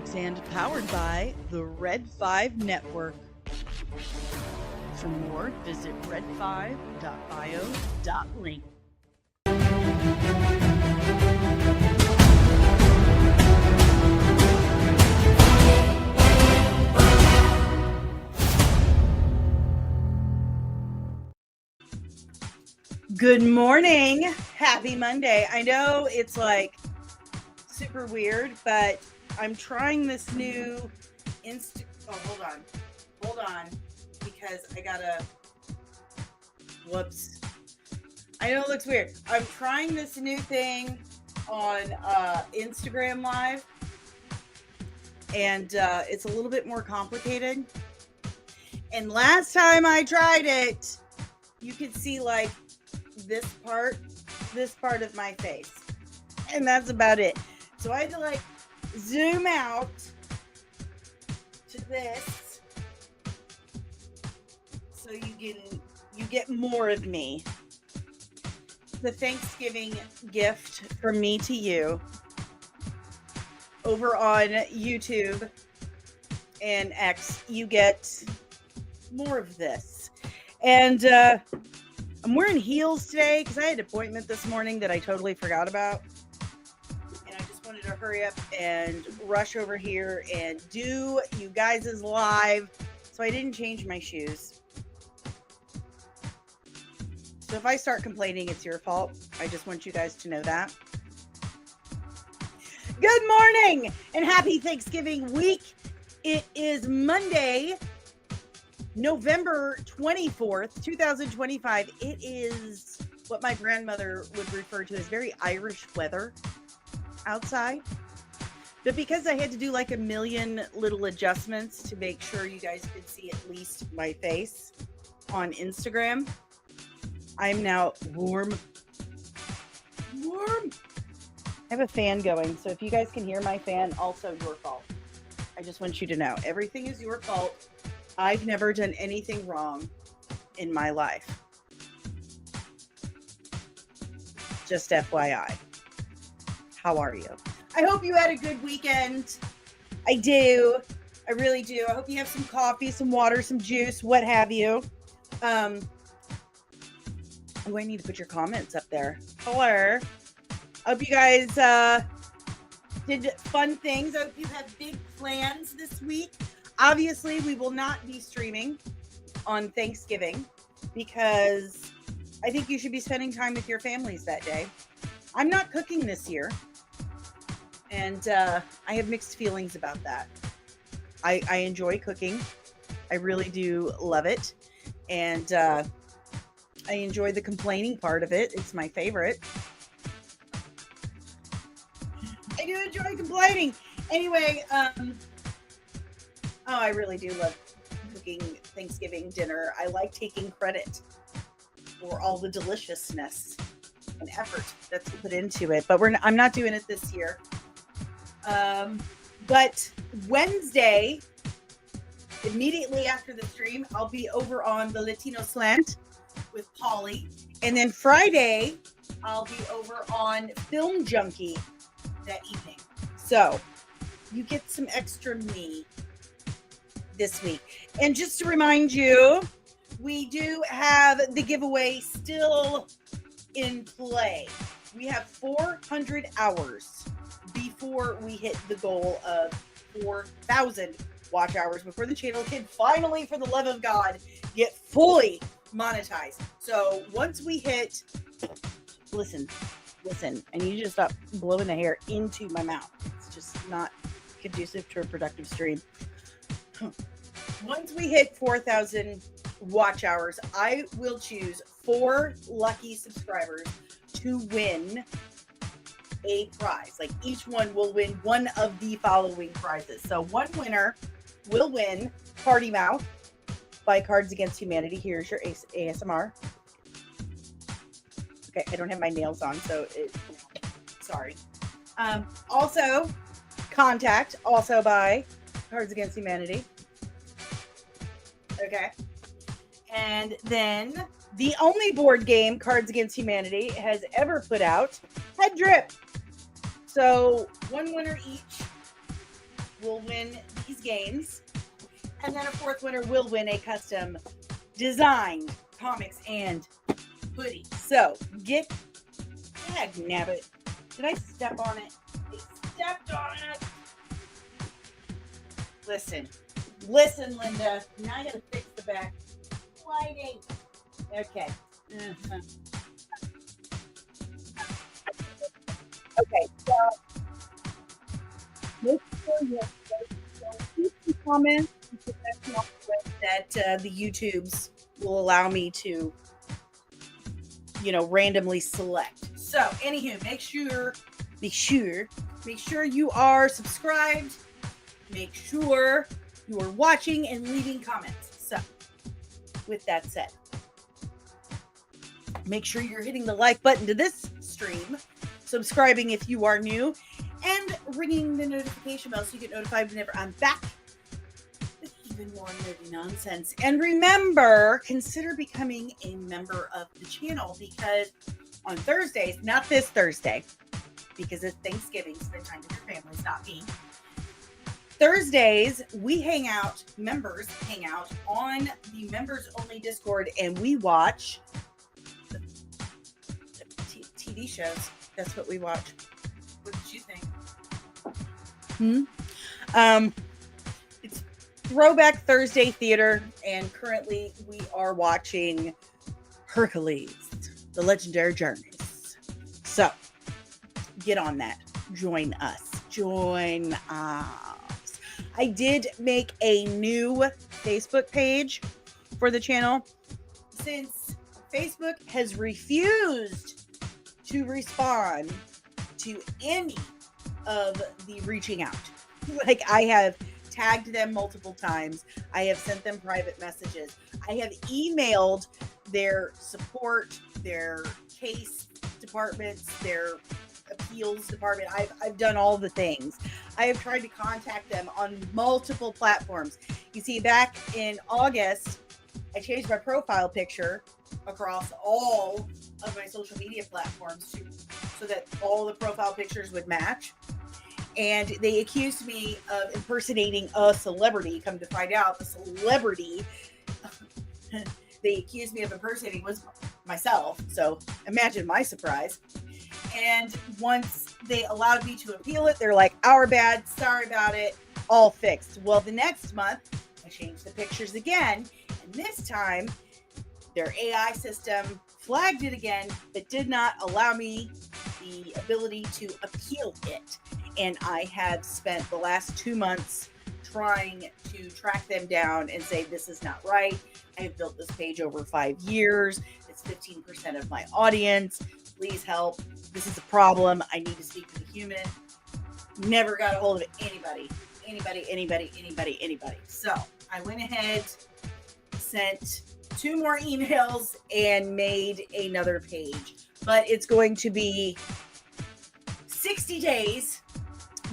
topics and powered by the Red 5 Network. For more, visit red5.bio.link. Good morning. Happy Monday. I know it's like super weird, but I'm trying this new hold on, because I gotta, whoops. I know it looks weird. I'm trying this new thing on Instagram Live, and it's a little bit more complicated. And last time I tried it, you could see like this part of my face, and that's about it. So I had to like zoom out to this so you get more of me. The Thanksgiving gift from me to you over on YouTube and X. You get more of this. And I'm wearing heels today because I had an appointment this morning that I totally forgot about. And I just wanted to hurry up and rush over here and do you guys' live. So I didn't change my shoes. So if I start complaining, it's your fault. I just want you guys to know that. Good morning and happy Thanksgiving week. It is Monday, November 24th, 2025. It is what my grandmother would refer to as very Irish weather outside. But because I had to do like a million little adjustments to make sure you guys could see at least my face on Instagram, I'm now warm. I have a fan going, so if you guys can hear my fan, also your fault. I just want you to know, everything is your fault. I've never done anything wrong in my life. Just FYI. How are you? I hope you had a good weekend. I do. I really do. I hope you have some coffee, some water, some juice, what have you. I need to put your comments up there. Hello. I hope you guys did fun things. I hope you have big plans this week. Obviously, we will not be streaming on Thanksgiving because I think you should be spending time with your families that day. I'm not cooking this year, and I have mixed feelings about that. I enjoy cooking. I really do love it, and I enjoy the complaining part of it. It's my favorite. I do enjoy complaining. Anyway, I really do love cooking Thanksgiving dinner. I like taking credit for all the deliciousness and effort that's put into it. But I'm not doing it this year. But Wednesday, immediately after the stream, I'll be over on the Latino Slant with Polly. And then Friday, I'll be over on Film Junkie that evening. So you get some extra me this week. And just to remind you, we do have the giveaway still in play. We have 400 hours before we hit the goal of 4,000 watch hours before the channel can finally, for the love of God, get fully monetized. So once we hit, listen, I need you to stop blowing the hair into my mouth. It's just not conducive to a productive stream. Once we hit 4,000 watch hours, I will choose 4 lucky subscribers to win a prize. Like each one will win one of the following prizes. So one winner will win Party Mouth by Cards Against Humanity. Here's your ASMR. Okay, I don't have my nails on, so sorry. Also, Contact, also by Cards Against Humanity. Okay. And then the only board game Cards Against Humanity has ever put out, Head Drip. So one winner each will win these games. And then a fourth winner will win a custom designed comics and hoodie. So get, nabbit. Did I step on it? I stepped on it. Listen, Linda. Now I gotta fix the back lighting. Okay. Uh-huh. Okay, so make sure you keep the comments that the YouTubes will allow me to, randomly select. So, anywho, make sure you are subscribed. Make sure you are watching and leaving comments. So, with that said, make sure you're hitting the like button to this stream, subscribing if you are new, and ringing the notification bell so you get notified whenever I'm back with even more nerdy nonsense. And remember, consider becoming a member of the channel, because on Thursdays, not this Thursday, because it's Thanksgiving, spend time with your families, not me. Thursdays, we members hang out on the members only Discord, and we watch the TV shows. That's what we watch. What did you think? It's Throwback Thursday Theater, and currently we are watching Hercules, The Legendary Journeys. So, get on that. Join us. I did make a new Facebook page for the channel, since Facebook has refused to respond to any of the reaching out. Like, I have tagged them multiple times. I have sent them private messages. I have emailed their support, their case departments, their appeals department. I've done all the things. I have tried to contact them on multiple platforms. You see, back in August, I changed my profile picture across all of my social media platforms so that all the profile pictures would match. And they accused me of impersonating a celebrity. Come to find out, the celebrity they accused me of impersonating was myself. So imagine my surprise. And once they allowed me to appeal it, they're like, our bad, sorry about it, all fixed. Well, the next month, I changed the pictures again. And this time, their AI system flagged it again, but did not allow me the ability to appeal it. And I have spent the last 2 months trying to track them down and say, this is not right. I have built this page over 5 years. It's 15% of my audience. Please help. This is a problem. I need to speak to the human. Never got a hold of anybody. So I went ahead, sent 2 more emails, and made another page. But it's going to be 60 days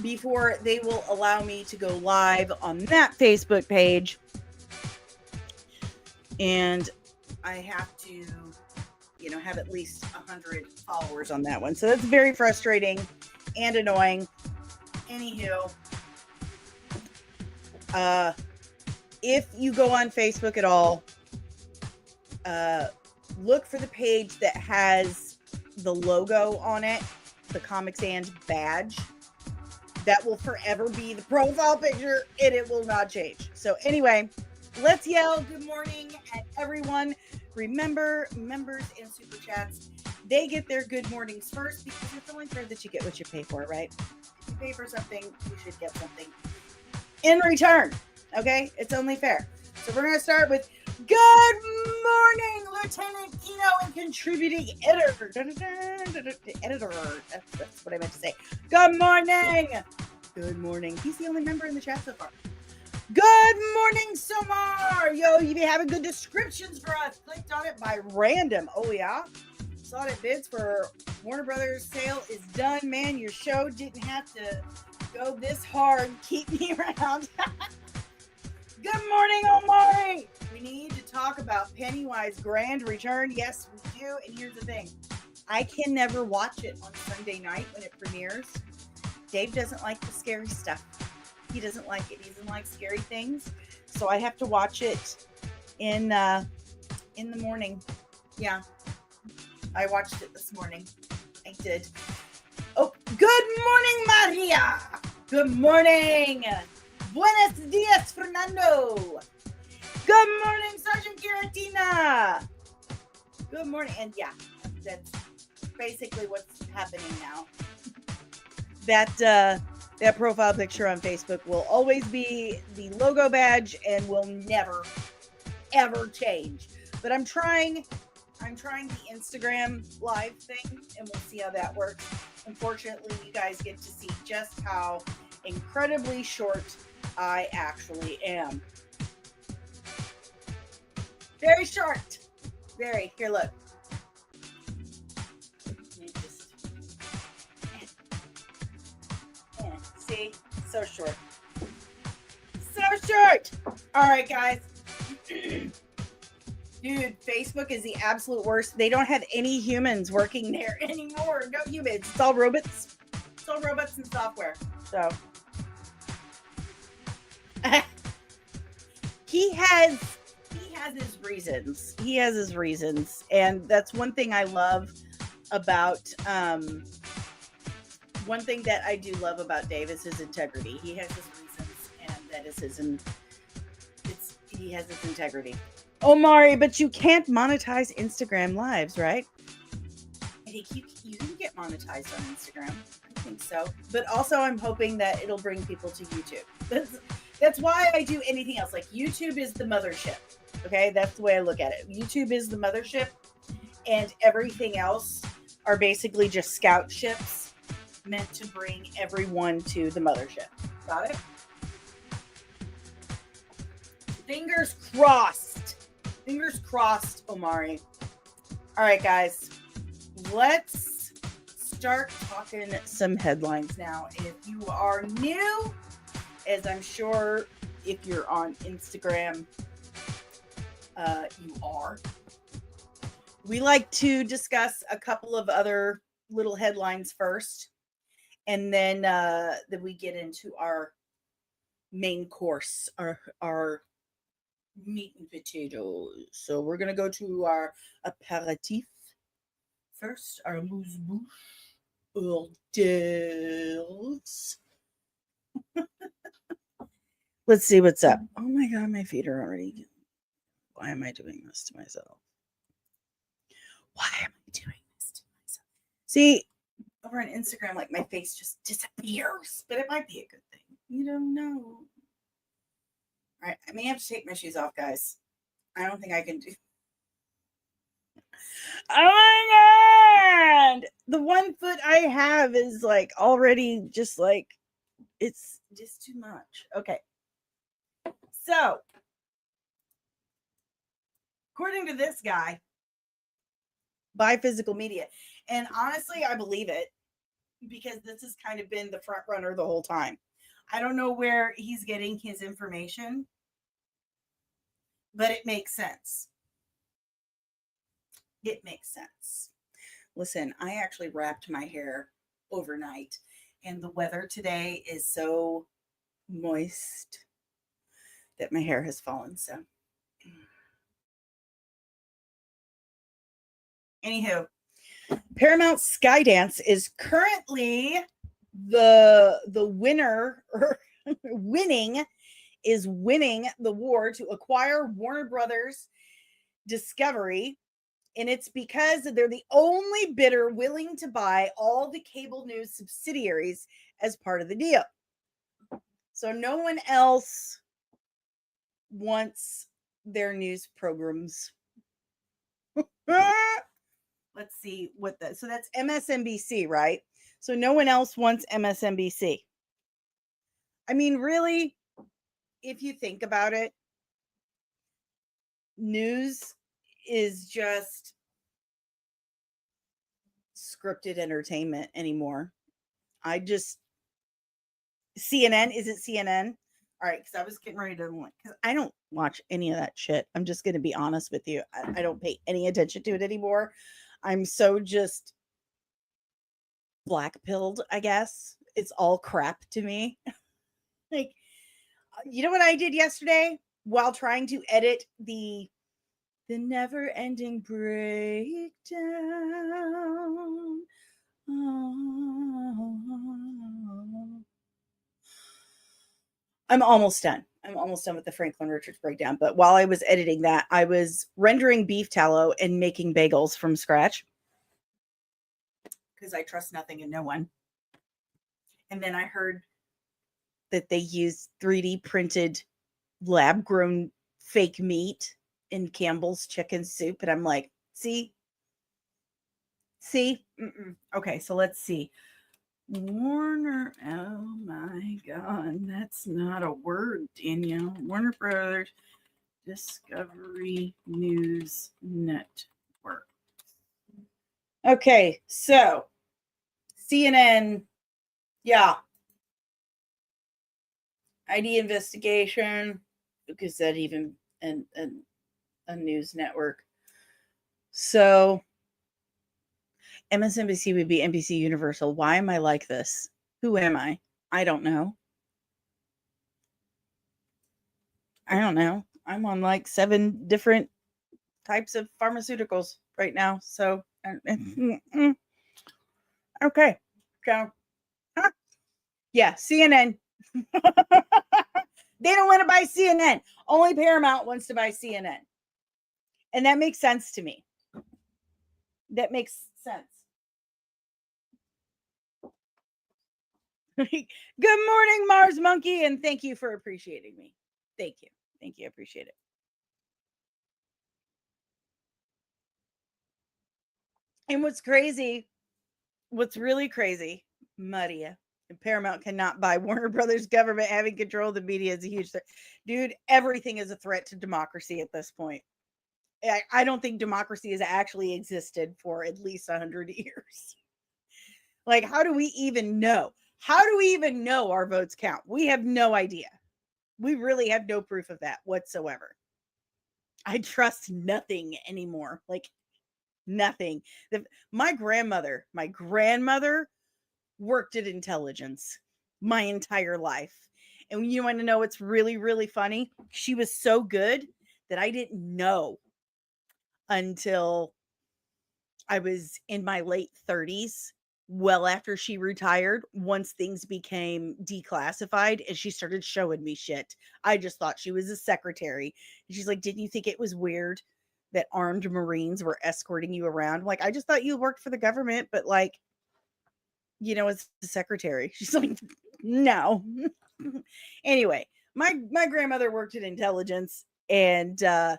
before they will allow me to go live on that Facebook page. And I have to, have at least 100 followers on that one. So that's very frustrating and annoying. Anywho, if you go on Facebook at all, look for the page that has the logo on it, the Comics and badge. That will forever be the profile picture, and it will not change. So anyway, let's yell good morning at everyone. Remember, members and super chats, they get their good mornings first, because it's only fair that you get what you pay for, right? If you pay for something, you should get something in return. Okay? It's only fair. So we're going to start with good morning, Lieutenant Kino and contributing editor. Editor. That's what I meant to say. Good morning. Good morning. He's the only member in the chat so far. Good morning, Somar. Yo, you be having good descriptions for us. Clicked on it by random. Oh, yeah? Saw that bids for Warner Brothers sale is done. Man, your show didn't have to go this hard. Keep me around. Good morning, Omari. We need to talk about Pennywise Grand Return. Yes, we do. And here's the thing. I can never watch it on Sunday night when it premieres. Dave doesn't like the scary stuff. He doesn't like it. He doesn't like scary things. So I have to watch it in the morning. Yeah. I watched it this morning. I did. Oh, good morning, Maria. Good morning. Buenos dias, Fernando. Good morning, Sergeant Giratina. Good morning. And yeah, that's basically what's happening now. That profile picture on Facebook will always be the logo badge and will never, ever change. But I'm trying the Instagram live thing, and we'll see how that works. Unfortunately, you guys get to see just how incredibly short I actually am. Very short. Very. Here, look. See? So short. So short. All right, guys. Dude, Facebook is the absolute worst. They don't have any humans working there anymore. No humans. It's all robots. It's all robots and software. So he has his reasons. He has his reasons. And that's one thing I love about one thing that I do love about Dave is his integrity. He has his reasons, and that is he has his integrity. Omari, but you can't monetize Instagram lives, right? I think you can get monetized on Instagram. I think so. But also I'm hoping that it'll bring people to YouTube. That's why I do anything else. Like YouTube is the mothership. Okay? That's the way I look at it. YouTube is the mothership, and everything else are basically just scout ships meant to bring everyone to the mothership. Got it? Fingers crossed. Fingers crossed, Omari. All right, guys. Let's start talking some headlines now. If you are new, as I'm sure if you're on Instagram, you are. We like to discuss a couple of other little headlines first, and then we get into our main course, our meat and potatoes. So we're gonna go to our aperitif first, our amuse-bouche, hors d'oeuvres. Let's see what's up. Oh my god, my feet are already. Why am I doing this to myself? Why am I doing this to myself? See, over on Instagram, like my face just disappears, but it might be a good thing. You don't know. All right, I may have to take my shoes off, guys. I don't think I can do. Oh my god! The 1 foot I have is like already just like, it's just too much. Okay. So, according to this guy, buy physical media. And honestly, I believe it, because this has kind of been the front runner the whole time. I don't know where he's getting his information, but it makes sense. It makes sense. Listen, I actually wrapped my hair overnight, and the weather today is so moist that my hair has fallen. So, anywho, Paramount Skydance is currently the winner, or winning the war to acquire Warner Brothers Discovery. And it's because they're the only bidder willing to buy all the cable news subsidiaries as part of the deal. So no one else wants their news programs. Let's see what that. So that's MSNBC, right? So no one else wants MSNBC. I mean, really, if you think about it, news is just scripted entertainment anymore. CNN, is it CNN? All right, because I was getting ready to, because I don't watch any of that shit. I'm just going to be honest with you. I don't pay any attention to it anymore. I'm so just black-pilled, I guess. It's all crap to me. Like, You know what I did yesterday while trying to edit the never-ending breakdown? Oh. I'm almost done. I'm almost done with the Franklin Richards breakdown. But while I was editing that, I was rendering beef tallow and making bagels from scratch because I trust nothing and no one. And then I heard that they use 3D printed lab grown fake meat in Campbell's chicken soup. And I'm like, see? Okay, so let's see. Warner, oh my God, that's not a word, Danielle. Warner Brothers Discovery News Network. Okay, so CNN, yeah. ID investigation, because that even a news network. So MSNBC would be NBC Universal. Why am I like this? Who am I? I don't know. I'm on like 7 different types of pharmaceuticals right now. So, okay. So, yeah, CNN. They don't want to buy CNN. Only Paramount wants to buy CNN. And that makes sense to me. That makes sense. Good morning, Mars Monkey, and thank you for appreciating me. Thank you. Thank you. I appreciate it. And what's really crazy, Maria, and Paramount cannot buy Warner Brothers government having control of the media is a huge threat. Dude, everything is a threat to democracy at this point. I don't think democracy has actually existed for at least 100 years. Like, how do we even know? How do we even know our votes count? We have no idea. We really have no proof of that whatsoever. I trust nothing anymore. Like, nothing. My grandmother worked at intelligence my entire life. And you want to know what's really, really funny? She was so good that I didn't know until I was in my late 30s, well after she retired, once things became declassified and she started showing me shit. I just thought she was a secretary. And she's like, didn't you think it was weird that armed Marines were escorting you around? Like, I just thought you worked for the government, but like, as a secretary. She's like, no. Anyway, my grandmother worked in intelligence, and yeah,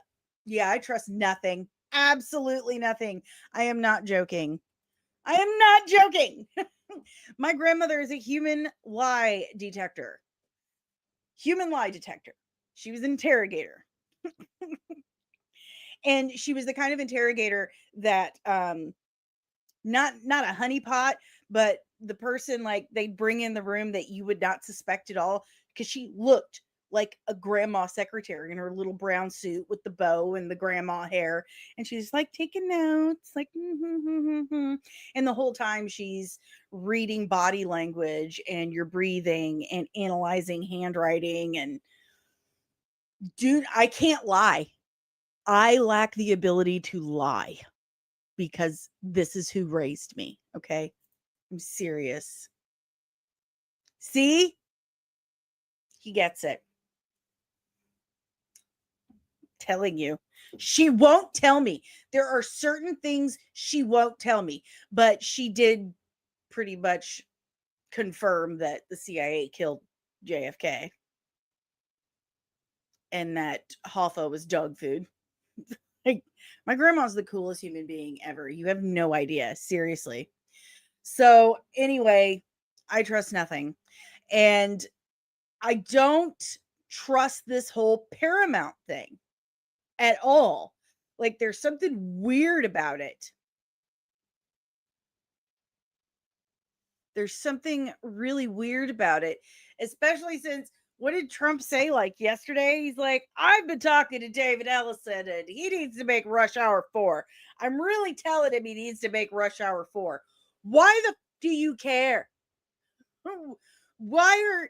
I trust nothing. Absolutely nothing. I am not joking. My grandmother is a human lie detector. She was an interrogator. And she was the kind of interrogator that not a honeypot, but the person, like, they'd bring in the room that you would not suspect at all, because she looked like a grandma secretary in her little brown suit with the bow and the grandma hair, and she's like taking notes, like and the whole time she's reading body language and your breathing and analyzing handwriting. And dude, I can't lie. I lack the ability to lie because this is who raised me. Okay. I'm serious. See? He gets it. Telling you. She won't tell me. There are certain things she won't tell me, but she did pretty much confirm that the CIA killed JFK and that Hoffa was dog food. Like, my grandma's the coolest human being ever. You have no idea. Seriously. So anyway, I trust nothing. And I don't trust this whole Paramount thing at all. Like, there's something weird about it. There's something really weird about it, especially since, what did Trump say like yesterday? He's like, I've been talking to David Ellison and he needs to make Rush Hour 4. I'm really telling him he needs to make Rush Hour 4. Why the do you care? Why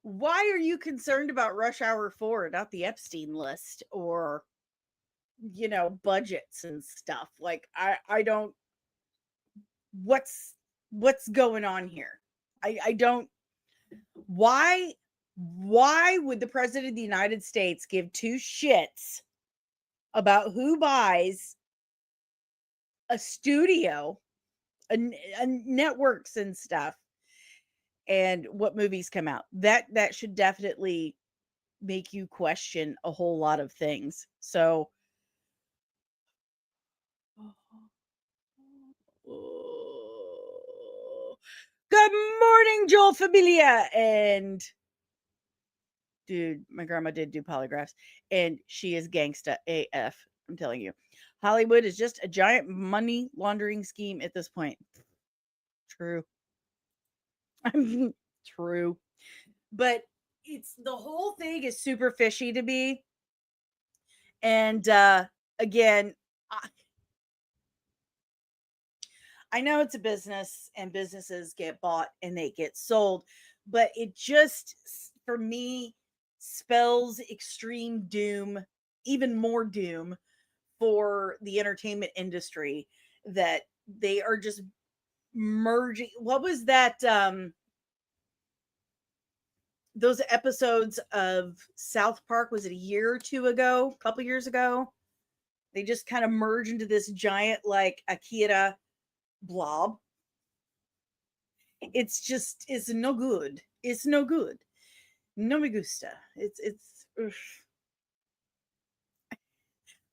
why are you concerned about Rush Hour 4, not the Epstein list or, budgets and stuff? Like, I don't, what's going on here? I don't, why would the president of the United States give two shits about who buys a studio, a networks and stuff, and what movies come out? That should definitely make you question a whole lot of things. So good morning, Joel Familia. And dude, my grandma did do polygraphs, and she is gangsta AF. I'm telling you. Hollywood is just a giant money laundering scheme at this point. True. True. But it's the whole thing is super fishy to me. And again, I know it's a business and businesses get bought and they get sold, but it just, for me, spells extreme doom, even more doom for the entertainment industry, that they are just merging. What was that? Those episodes of South Park, was it a year or two ago, a couple years ago? They just kind of merge into this giant, like, Akira blob. It's no good. It's no good. No me gusta. It's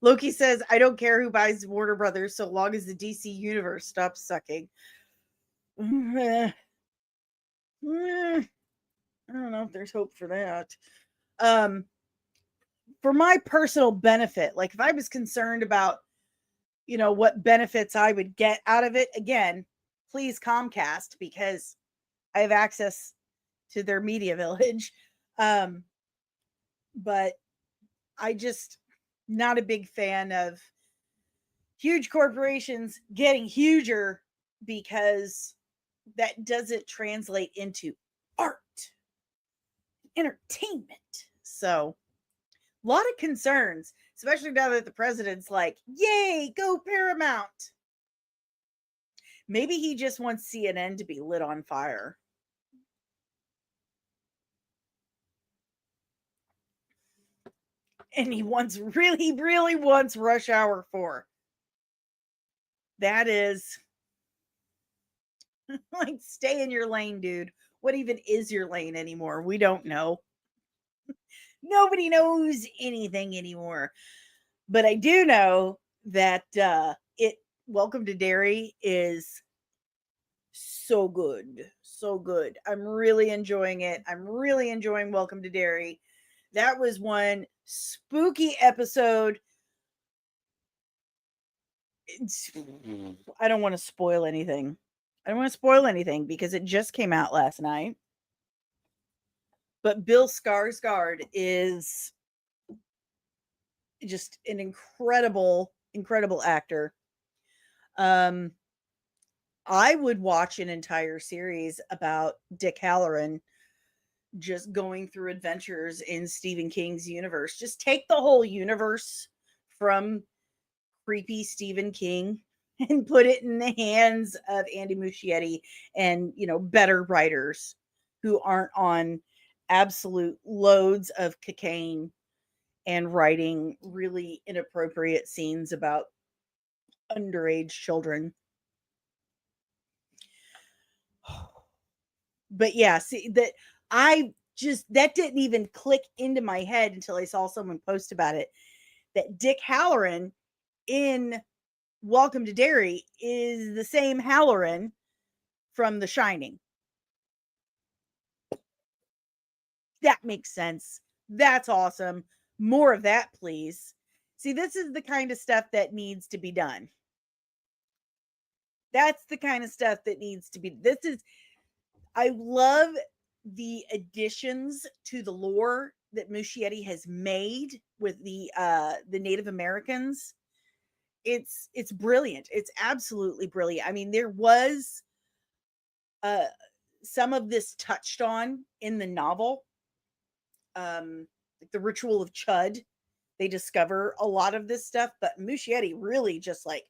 Loki says, I don't care who buys Warner Brothers so long as the DC universe stops sucking. I don't know if there's hope for that. For my personal benefit, like if I was concerned about, what benefits I would get out of it, again, please Comcast, because I have access to their media village. But I just not a big fan of huge corporations getting huger, because that doesn't translate into art, entertainment. So a lot of concerns, especially now that the president's like, yay, go Paramount. Maybe he just wants CNN to be lit on fire. And he really wants Rush Hour 4. That is like, stay in your lane, dude. What even is your lane anymore? We don't know. Nobody knows anything anymore. But I do know that Welcome to Derry is so good. So good. I'm really enjoying it. I'm really enjoying Welcome to Derry. That was one spooky episode. I don't want to spoil anything. I don't want to spoil anything because it just came out last night. But Bill Skarsgård is just an incredible actor. I would watch an entire series about Dick Halloran just going through adventures in Stephen King's universe. Just take the whole universe from creepy Stephen King and put it in the hands of Andy Muschietti and, better writers who aren't on absolute loads of cocaine and writing really inappropriate scenes about underage children. But yeah, see that that didn't even click into my head until I saw someone post about it, that Dick Halloran in Welcome to Derry is the same Halloran from The Shining. That makes sense. That's awesome. More of that, please. See, this is the kind of stuff that needs to be done. That's the kind of stuff that needs to be. I love the additions to the lore that Muschietti has made with the Native Americans. It's brilliant. It's absolutely brilliant. I mean, there was some of this touched on in the novel, like the Ritual of Chud. They discover a lot of this stuff, but Muschietti really just like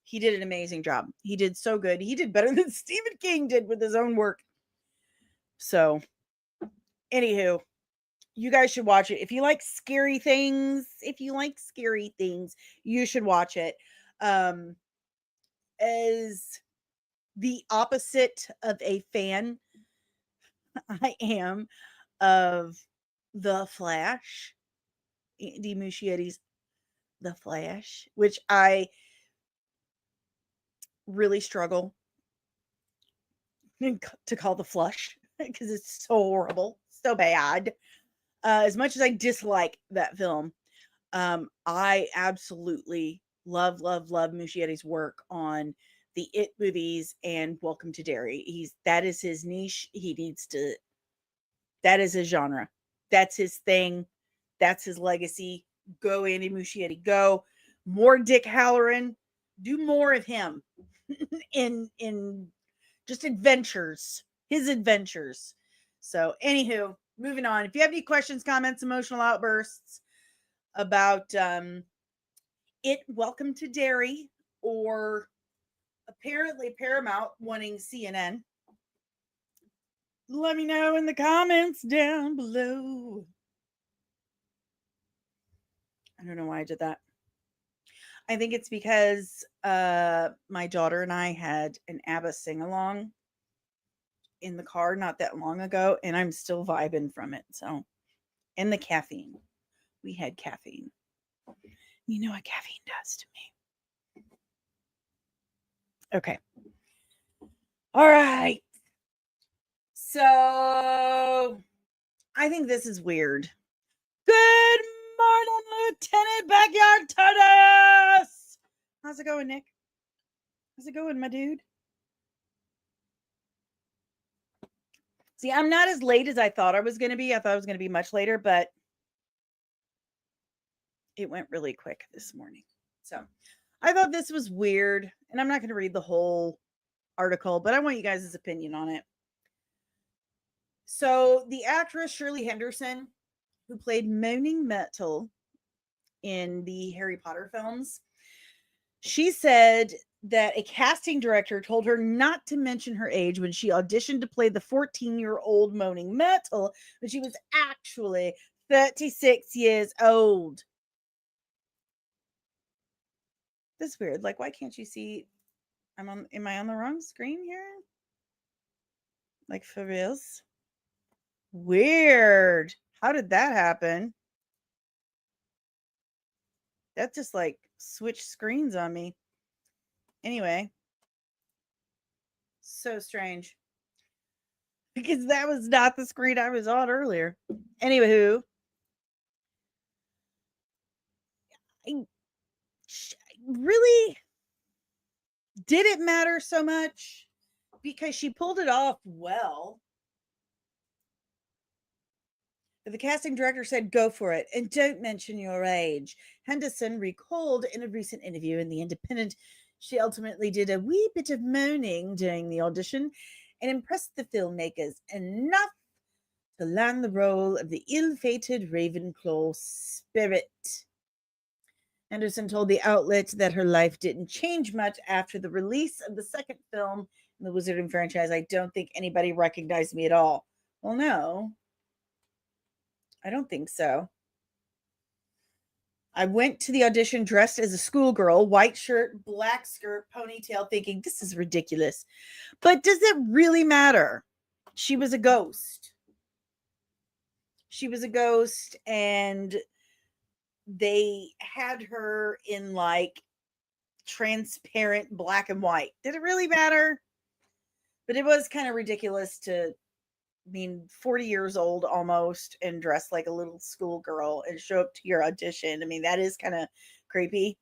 he did an amazing job. He did so good. He did better than Stephen King did with his own work. So, anywho, you guys should watch it. If you like scary things, you should watch it. As the opposite of a fan, I am of The Flash, Andy Muschietti's The Flash, which I really struggle to call The Flush because it's so horrible, so bad. As much as I dislike that film, I absolutely love Muschietti's work on the It movies and Welcome to Derry. That is his niche. That is his genre. That's his thing. That's his legacy. Go Andy Muschietti, go. More Dick Halloran. Do more of him in just adventures. His adventures. So, anywho, moving on. If you have any questions, comments, emotional outbursts about It Welcome to Derry, or apparently Paramount wanting CNN, let me know in the comments down below. I don't know why I did that. I think it's because my daughter and I had an ABBA sing-along in the car not that long ago, and I'm still vibing from it. So, and the caffeine. We had caffeine. You know what caffeine does to me. Okay. All right. So, I think this is weird. Good morning, Lieutenant Backyard Tortoise. How's it going, Nick? How's it going, my dude? See, I'm not as late as I thought I was going to be. I thought I was going to be much later, but it went really quick this morning. So I thought this was weird, and I'm not going to read the whole article, but I want you guys' opinion on it. So the actress Shirley Henderson, who played Moaning Myrtle in the Harry Potter films, she said that a casting director told her not to mention her age when she auditioned to play the 14-year-old Moaning Myrtle, but she was actually 36 years old. That's weird. Like, why can't you see? Am I on the wrong screen here? Like, for reals? Weird. How did that happen? That just like switched screens on me. Anyway, so strange. Because that was not the screen I was on earlier. Anywho, really, did it matter so much? Because she pulled it off well. But the casting director said, go for it and don't mention your age. Henderson recalled in a recent interview in The Independent, she ultimately did a wee bit of moaning during the audition and impressed the filmmakers enough to land the role of the ill-fated Ravenclaw spirit. Henderson told the outlet that her life didn't change much after the release of the second film in the Wizarding franchise. I don't think anybody recognized me at all. Well, no, I don't think so. I went to the audition dressed as a schoolgirl, white shirt, black skirt, ponytail, thinking this is ridiculous. But does it really matter? She was a ghost. She was a ghost, and they had her in like transparent black and white. Did it really matter? But it was kind of ridiculous to 40 years old almost and dress like a little schoolgirl and show up to your audition. I mean, that is kind of creepy.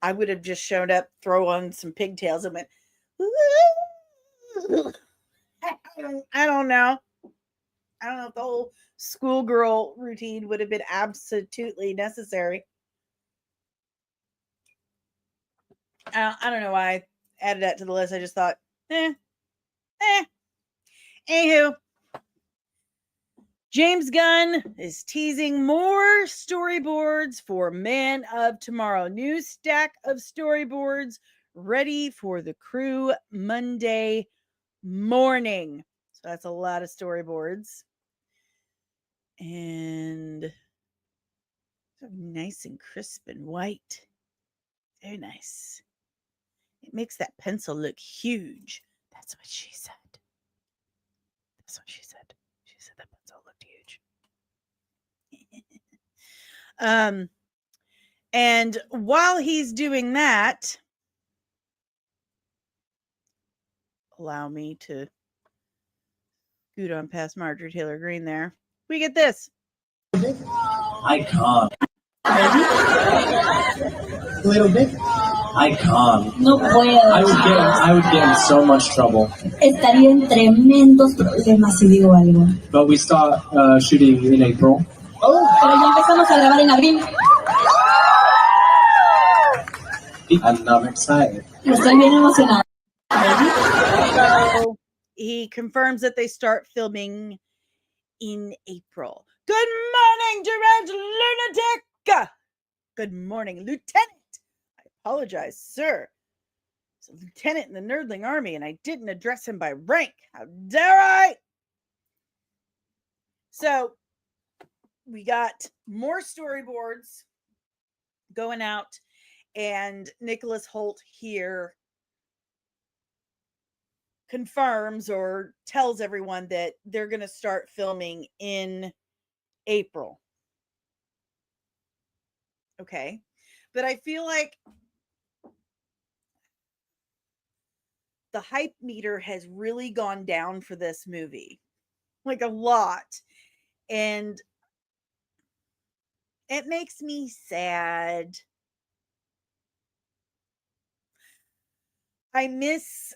I would have just showed up, throw on some pigtails and went, I don't know. I don't know if the whole schoolgirl routine would have been absolutely necessary. I don't know why I added that to the list. I just thought, Anywho, James Gunn is teasing more storyboards for Man of Tomorrow. New stack of storyboards ready for the crew Monday morning. So that's a lot of storyboards. And nice and crisp and white. Very nice. It makes that pencil look huge. That's what she said. That's what she said. She said that pencil looked huge. And while he's doing that, allow me to scoot on past Marjorie Taylor Greene there. We get this. I can't. A little bit. I can't. No puedo. I would get in so much trouble. Estaría en tremendos problemas si digo algo. But we start shooting in April. Pero ya empezamos a grabar en abril. And I'm excited. Estoy bien emocionada. So he confirms that they start filming in April. Good morning, Durant Lunatic. Good morning, Lieutenant. I apologize, sir. He's a lieutenant in the Nerdling Army, and I didn't address him by rank. How dare I? So we got more storyboards going out, and NICOLAS HOULT here confirms or tells everyone that they're going to start filming in April. Okay. But I feel like the hype meter has really gone down for this movie, like a lot. And it makes me sad. I miss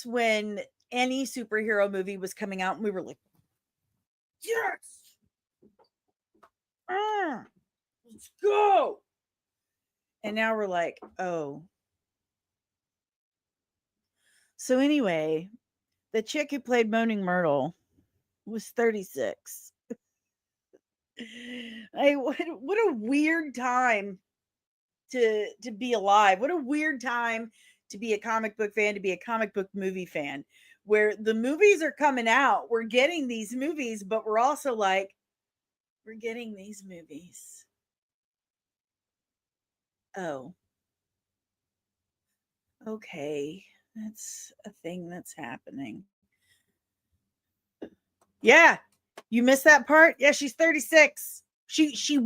when any superhero movie was coming out and we were like, yes, let's go. And now we're like, oh. So anyway, the chick who played Moaning Myrtle was 36. What a weird time to be alive. What a weird time to be a comic book fan, to be a comic book movie fan, where the movies are coming out. We're getting these movies, but we're also like, we're getting these movies. Oh. Okay. That's a thing that's happening. Yeah. You missed that part? Yeah, she's 36. She's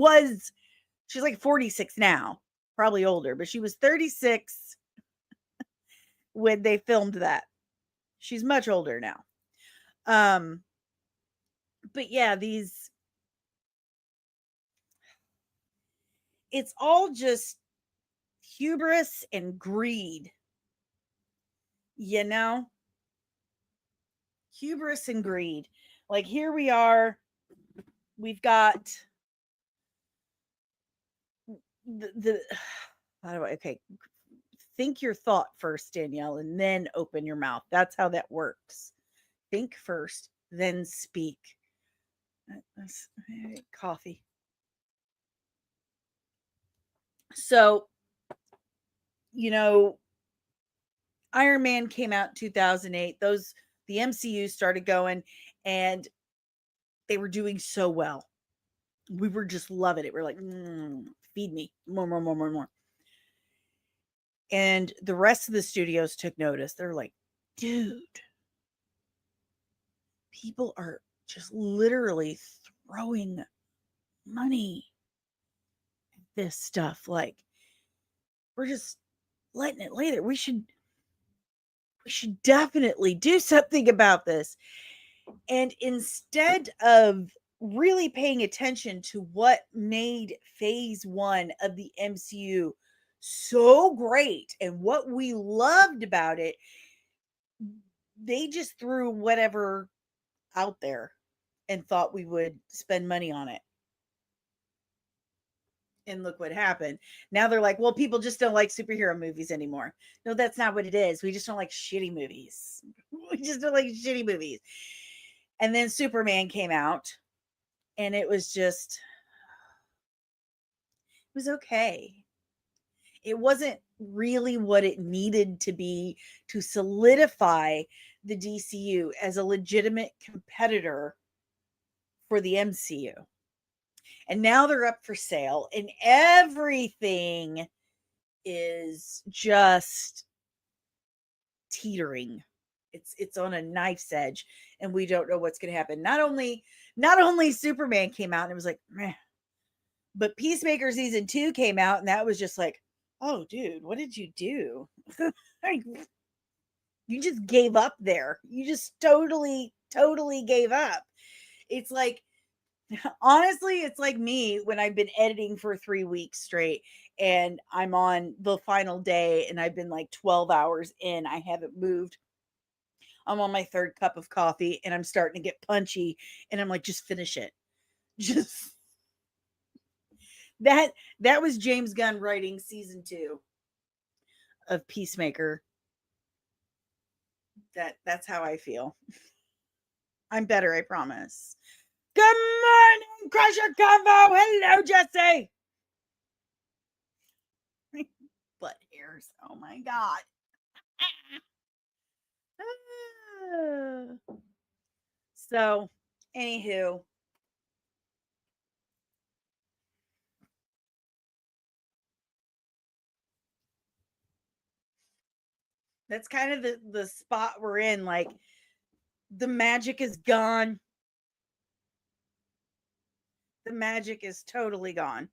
like 46 now. Probably older, but she was 36 when they filmed that. She's much older now. But yeah, it's all just hubris and greed. You know? Hubris and greed. Like here we are. We've got okay. Think your thought first, Danielle, and then open your mouth. That's how that works. Think first, then speak. Coffee. So, Iron Man came out in 2008. The MCU started going, and they were doing so well. We were just loving it. We're like, feed me more. And the rest of the studios took notice. They're like, dude, people are just literally throwing money at this stuff. Like, we're just letting it lay there. We should definitely do something about this. And instead of really paying attention to what made phase 1 of the MCU so great and what we loved about it, they just threw whatever out there and thought we would spend money on it. And look what happened. Now they're like, well, people just don't like superhero movies anymore. No, that's not what it is. We just don't like shitty movies. We just don't like shitty movies. And then Superman came out. And it was okay. It wasn't really what it needed to be to solidify the DCU as a legitimate competitor for the MCU. And now they're up for sale, and everything is just teetering. It's on a knife's edge, and we don't know what's going to happen. Not only Superman came out and it was like, meh, but Peacemaker season 2 came out, and that was just like, oh, dude, what did you do? You just gave up there. You just totally gave up. It's like, honestly, it's like me when I've been editing for 3 weeks straight and I'm on the final day and I've been like 12 hours in. I haven't moved. I'm on my third cup of coffee and I'm starting to get punchy and I'm like, just finish it. Just that was James Gunn writing season 2 of Peacemaker. That's how I feel. I'm better, I promise. Good morning, Crusher Convo. Hello, Jesse. Butt hairs. Oh my God. So, anywho, that's kind of the spot we're in. Like, the magic is gone. The magic is totally gone.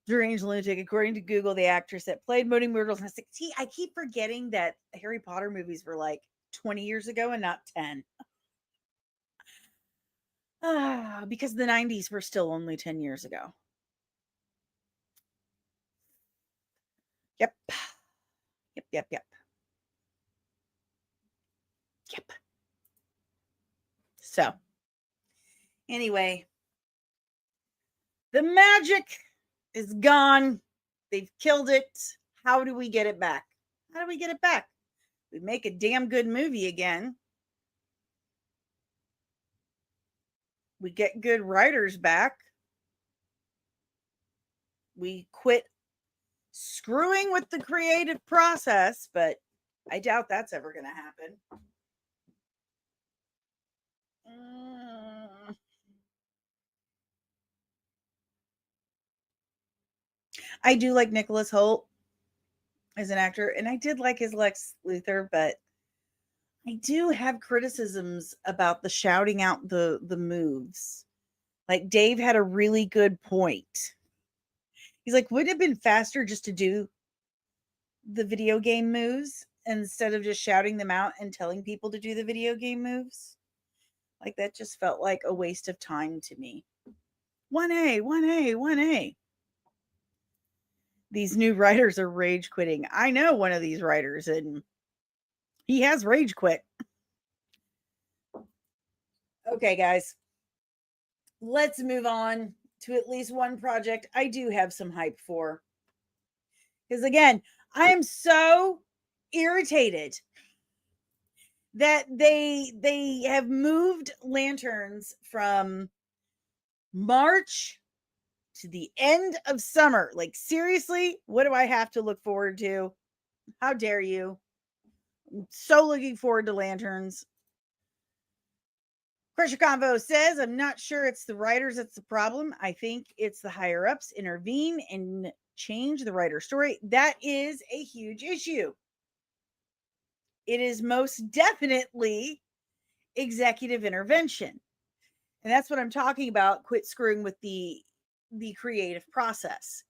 Deranged lunatic, according to Google, the actress that played Moaning Myrtles. See, I keep forgetting that Harry Potter movies were like 20 years ago and not 10. Because the 90s were still only 10 years ago. Yep. So, anyway, the magic is gone. They've killed it. How do we get it back? How do we get it back? We make a damn good movie again. We get good writers back. We quit screwing with the creative process, but I doubt that's ever going to happen. I do like NICOLAS HOULT as an actor, and I did like his Lex Luthor, but I do have criticisms about the shouting out the moves. Like, Dave had a really good point. He's like, wouldn't it have been faster just to do the video game moves instead of just shouting them out and telling people to do the video game moves? Like, that just felt like a waste of time to me. 1A, 1A, 1A. These new writers are rage quitting. I know one of these writers, and he has rage quit. Okay, guys. Let's move on to at least one project I do have some hype for. Because again, I am so irritated that they have moved Lanterns from March to the end of summer. Like, seriously, what do I have to look forward to? How dare you? I'm so looking forward to Lanterns. Crusher Convo says, I'm not sure it's the writers that's the problem. I think it's the higher ups intervene and change the writer's story. That is a huge issue. It is most definitely executive intervention. And that's what I'm talking about. Quit screwing with the creative process.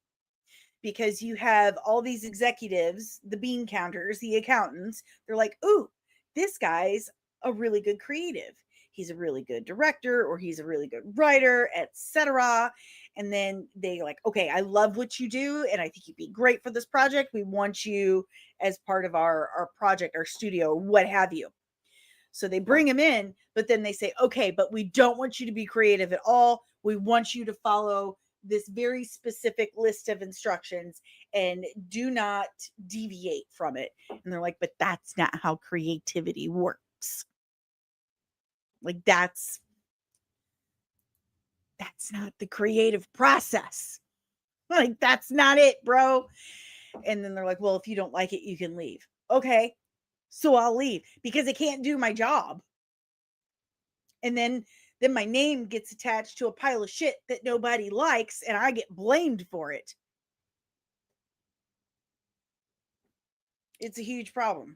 Because you have all these executives, the bean counters, the accountants, they're like, ooh, this guy's a really good creative. He's a really good director, or he's a really good writer, etc. And then they like, okay, I love what you do, and I think you'd be great for this project. We want you as part of our project, our studio, or what have you. So they bring him in, but then they say, okay, but we don't want you to be creative at all. We want you to follow this very specific list of instructions and do not deviate from it. And they're like, but that's not how creativity works. Like, that's That's not the creative process. Like, that's not it, bro. And then they're like, well, if you don't like it, you can leave. Okay. So I'll leave because I can't do my job. And then my name gets attached to a pile of shit that nobody likes and I get blamed for it. It's a huge problem.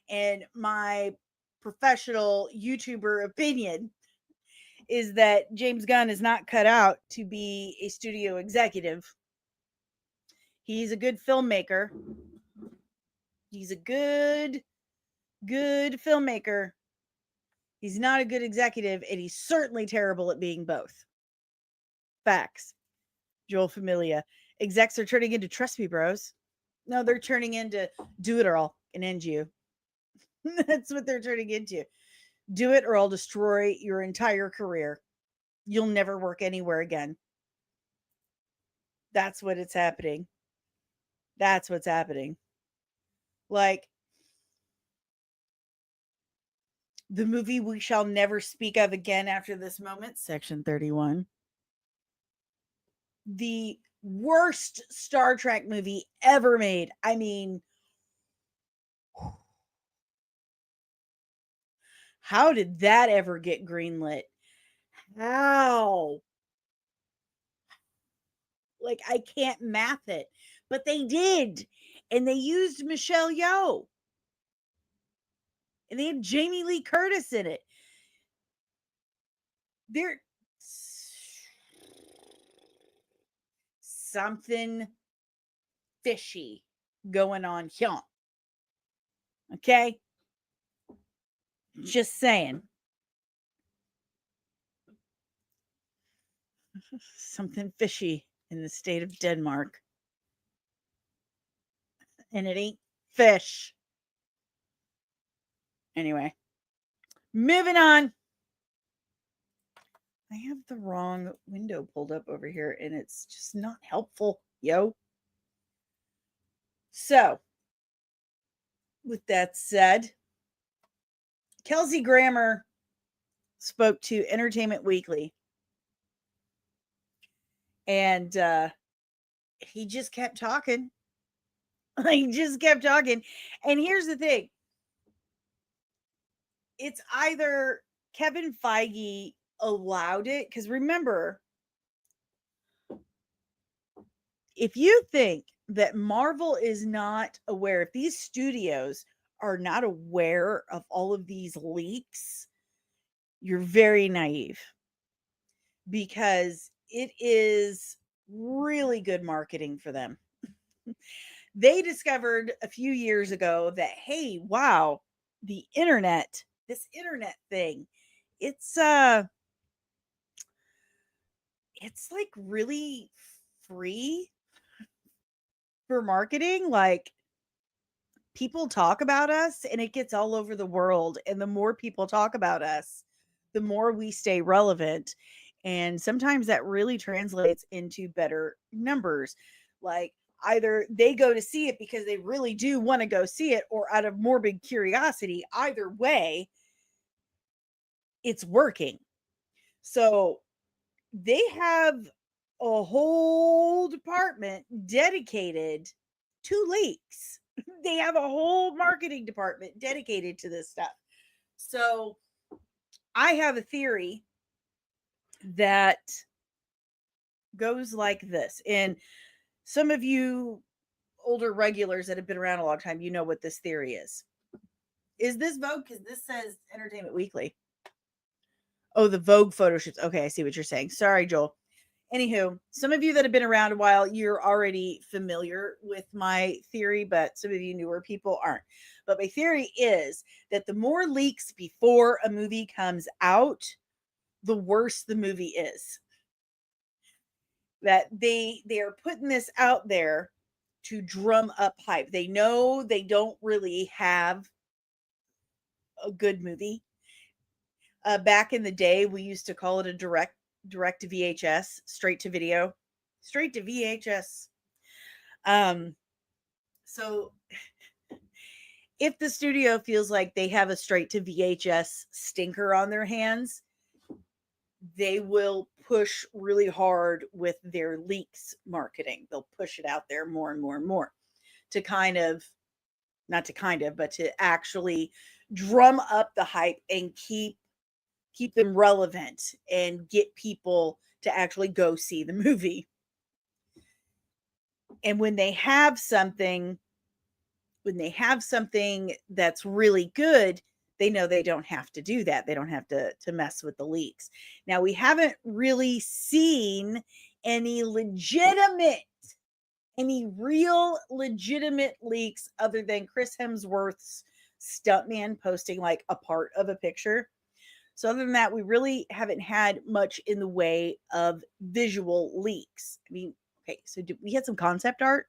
And my professional YouTuber opinion is that James Gunn is not cut out to be a studio executive. He's a good filmmaker. He's a good filmmaker. He's not a good executive, and he's certainly terrible at being both. Facts. Joel Familia. Execs are turning into trust me bros. No, they're turning into do it or I'll end you. That's what they're turning into. Do it or I'll destroy your entire career. You'll never work anywhere again. That's what it's happening. That's what's happening. Like, the movie we shall never speak of again after this moment, Section 31. The worst Star Trek movie ever made. I mean, how did that ever get greenlit? How? Like, I can't math it, but they did. And they used Michelle Yeoh. And they had Jamie Lee Curtis in it. There's something fishy going on here. Okay? Just saying. Something fishy in the state of Denmark. And it ain't fish. Anyway, moving on. I have the wrong window pulled up over here and it's just not helpful, yo. So, with that said, Kelsey Grammer spoke to Entertainment Weekly. And he just kept talking. He just kept talking. And here's the thing. It's either Kevin Feige allowed it, because remember, if you think that Marvel is not aware, if these studios are not aware of all of these leaks, you're very naive, because it is really good marketing for them. They discovered a few years ago that, hey, wow, the internet, this internet thing, it's like really free for marketing. Like, people talk about us and it gets all over the world. And the more people talk about us, the more we stay relevant. And sometimes that really translates into better numbers. Like, either they go to see it because they really do want to go see it, or out of morbid curiosity. Either way, it's working. So they have a whole department dedicated to leaks. They have a whole marketing department dedicated to this stuff. So I have a theory that goes like this. And some of you older regulars that have been around a long time, you know what this theory is. Is this Vogue? Because this says Entertainment Weekly. Oh, the Vogue photo shoots. Okay, I see what you're saying. Sorry, Joel. Anywho, some of you that have been around a while, you're already familiar with my theory, but some of you newer people aren't. But my theory is that the more leaks before a movie comes out, the worse the movie is. That they are putting this out there to drum up hype. They know they don't really have a good movie. Back in the day, we used to call it a direct to VHS, straight to video, straight to VHS. So if the studio feels like they have a straight to VHS stinker on their hands, they will push really hard with their leaks marketing. They'll push it out there more and more and more to kind of, not to kind of, but to actually drum up the hype and keep them relevant and get people to actually go see the movie. And when they have something that's really good, they know they don't have to do that. They don't have to mess with the leaks. Now, we haven't really seen any real legitimate leaks other than Chris Hemsworth's stuntman posting like a part of a picture. So other than that, we really haven't had much in the way of visual leaks. I mean, okay, so we had some concept art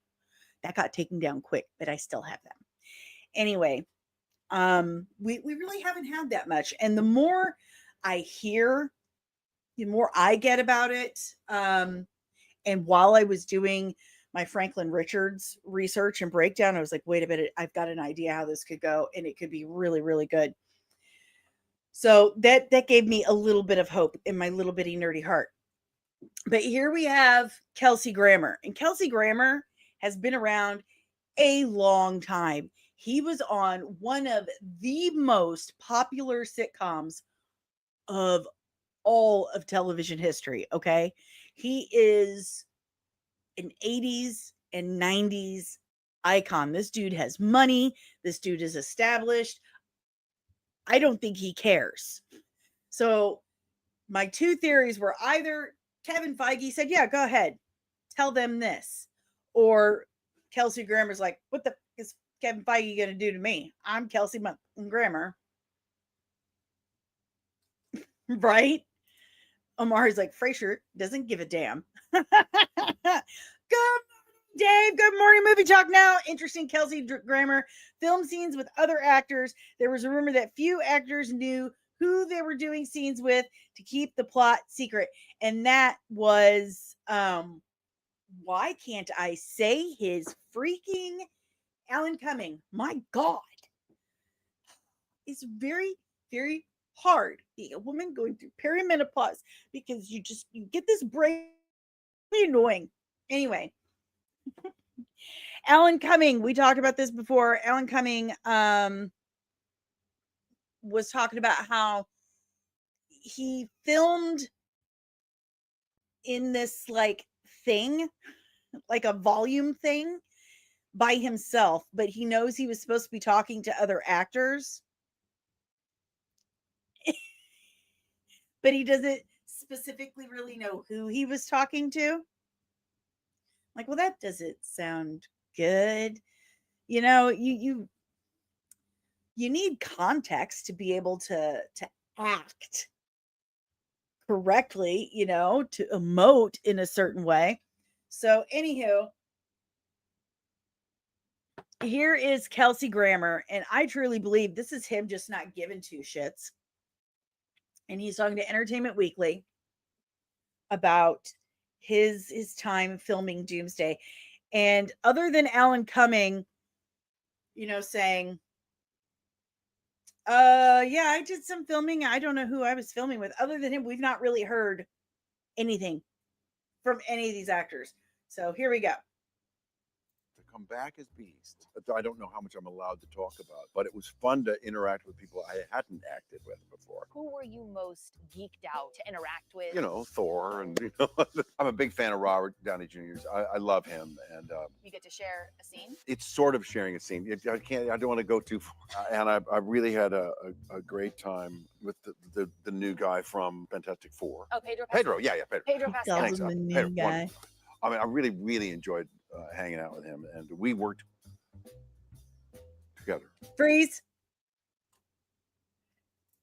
that got taken down quick, but I still have them. Anyway, we really haven't had that much. And the more I hear, the more I get about it. And while I was doing my Franklin Richards research and breakdown, I was like, wait a minute, I've got an idea how this could go, and it could be really, really good. So that gave me a little bit of hope in my little bitty nerdy heart. But here we have Kelsey Grammer, and Kelsey Grammer has been around a long time. He was on one of the most popular sitcoms of all of television history, okay? He is an 80s and 90s icon. This dude has money. This dude is established. I don't think he cares. So my two theories were either Kevin Feige said, yeah, go ahead, tell them this. Or Kelsey Grammer's like, what the is Kevin Feige going to do to me? I'm Kelsey Grammer. Right? Omari's like, Frasier doesn't give a damn. Good morning, Dave. Good morning, Movie Talk Now. Interesting Kelsey Grammer film scenes with other actors. There was a rumor that few actors knew who they were doing scenes with to keep the plot secret. And that was, why can't I say his freaking Alan Cumming? My God. It's very, very hard being a woman going through perimenopause because you get this brain annoying. Anyway, Alan Cumming, we talked about this before. Alan Cumming was talking about how he filmed in this like thing, like a volume thing by himself, but he knows he was supposed to be talking to other actors. But he doesn't specifically really know who he was talking to. Like, well, that doesn't sound good. You know, you need context to be able to act correctly, you know, to emote in a certain way. So, anywho, here is Kelsey Grammer, and I truly believe this is him just not giving two shits. And he's talking to Entertainment Weekly about his time filming Doomsday. And other than Alan Cumming, you know, saying, yeah, I did some filming. I don't know who I was filming with. Other than him, we've not really heard anything from any of these actors. So here we go. Come back as Beast. I don't know how much I'm allowed to talk about, but it was fun to interact with people I hadn't acted with before. Who were you most geeked out to interact with? You know, Thor, and you know, I'm a big fan of Robert Downey Jr. I love him, and you get to share a scene. It's sort of sharing a scene. I don't want to go too far. And I really had a great time with the new guy from Fantastic Four. Oh, Pedro. Yeah, Pedro. Pedro Pascal. Thanks, the new guy. I mean, I really enjoyed hanging out with him, and we worked together. Freeze.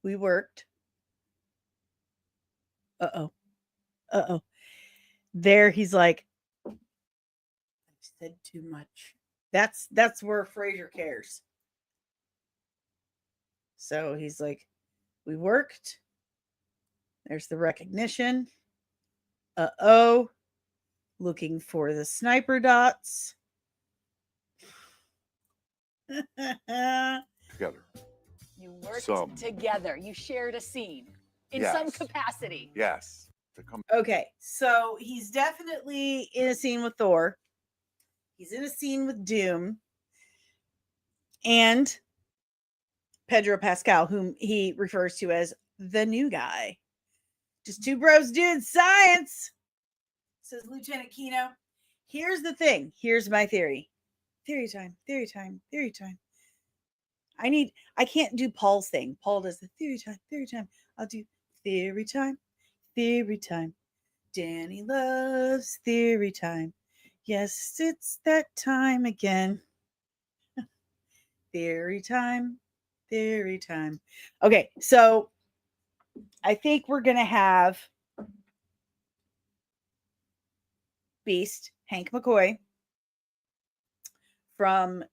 We worked. Uh-oh. There he's like, I've said too much. That's where Frasier cares. So he's like, we worked. There's the recognition. Uh-oh. Looking for the sniper dots. together. You worked Some. together. You shared a scene in Yes. some capacity. Yes. To come. Okay, so he's definitely in a scene with Thor. He's in a scene with Doom. And Pedro Pascal, whom he refers to as the new guy. Just two bros doing science, says Lieutenant Kino. Here's the thing. Here's my theory. Theory time, theory time, theory time. I can't do Paul's thing. Paul does the theory time, theory time. I'll do theory time, theory time. Dani loves theory time. Yes, it's that time again. Theory time, theory time. Okay, so I think we're going to have Beast, Hank McCoy, from,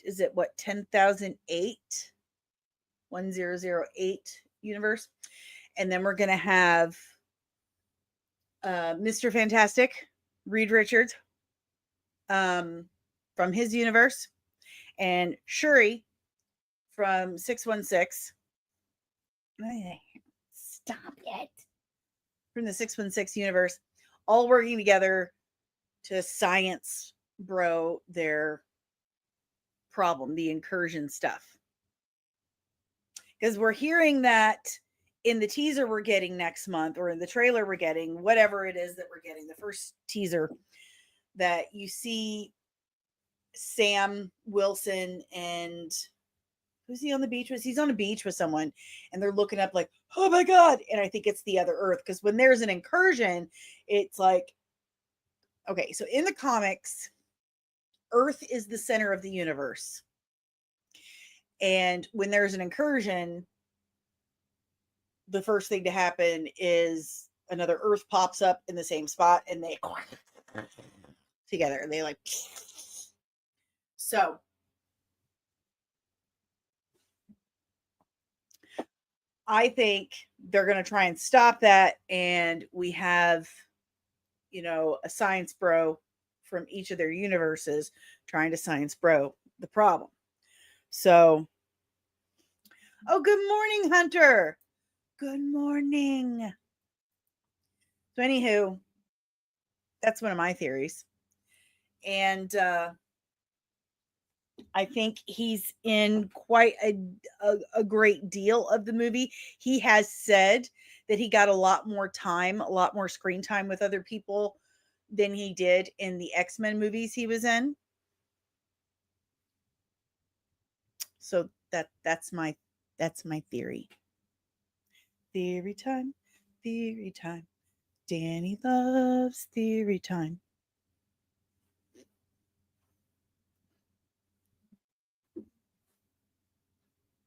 is it what, 10,008? 1008 universe. And then we're going to have Mr. Fantastic, Reed Richards, from his universe, and Shuri from 616. Stop it. From the 616 universe, all working together to science bro their problem, the incursion stuff. Because we're hearing that in the teaser we're getting next month, or in the trailer we're getting, whatever it is that we're getting, the first teaser, that you see Sam Wilson and who's he on the beach with? He's on a beach with someone, and they're looking up like, oh my God. And I think it's the other Earth, because when there's an incursion, it's like, okay, so in the comics, Earth is the center of the universe. And when there's an incursion, the first thing to happen is another Earth pops up in the same spot, and they together, and they like, so I think they're going to try and stop that. And we have, a science bro from each of their universes trying to science bro the problem. So, oh, good morning, Hunter. Good morning. So, anywho, that's one of my theories. And I think he's in quite a great deal of the movie. He has said that he got a lot more time, a lot more screen time with other people than he did in the X-Men movies he was in. So that's my theory. Theory time, theory time. Dani loves theory time.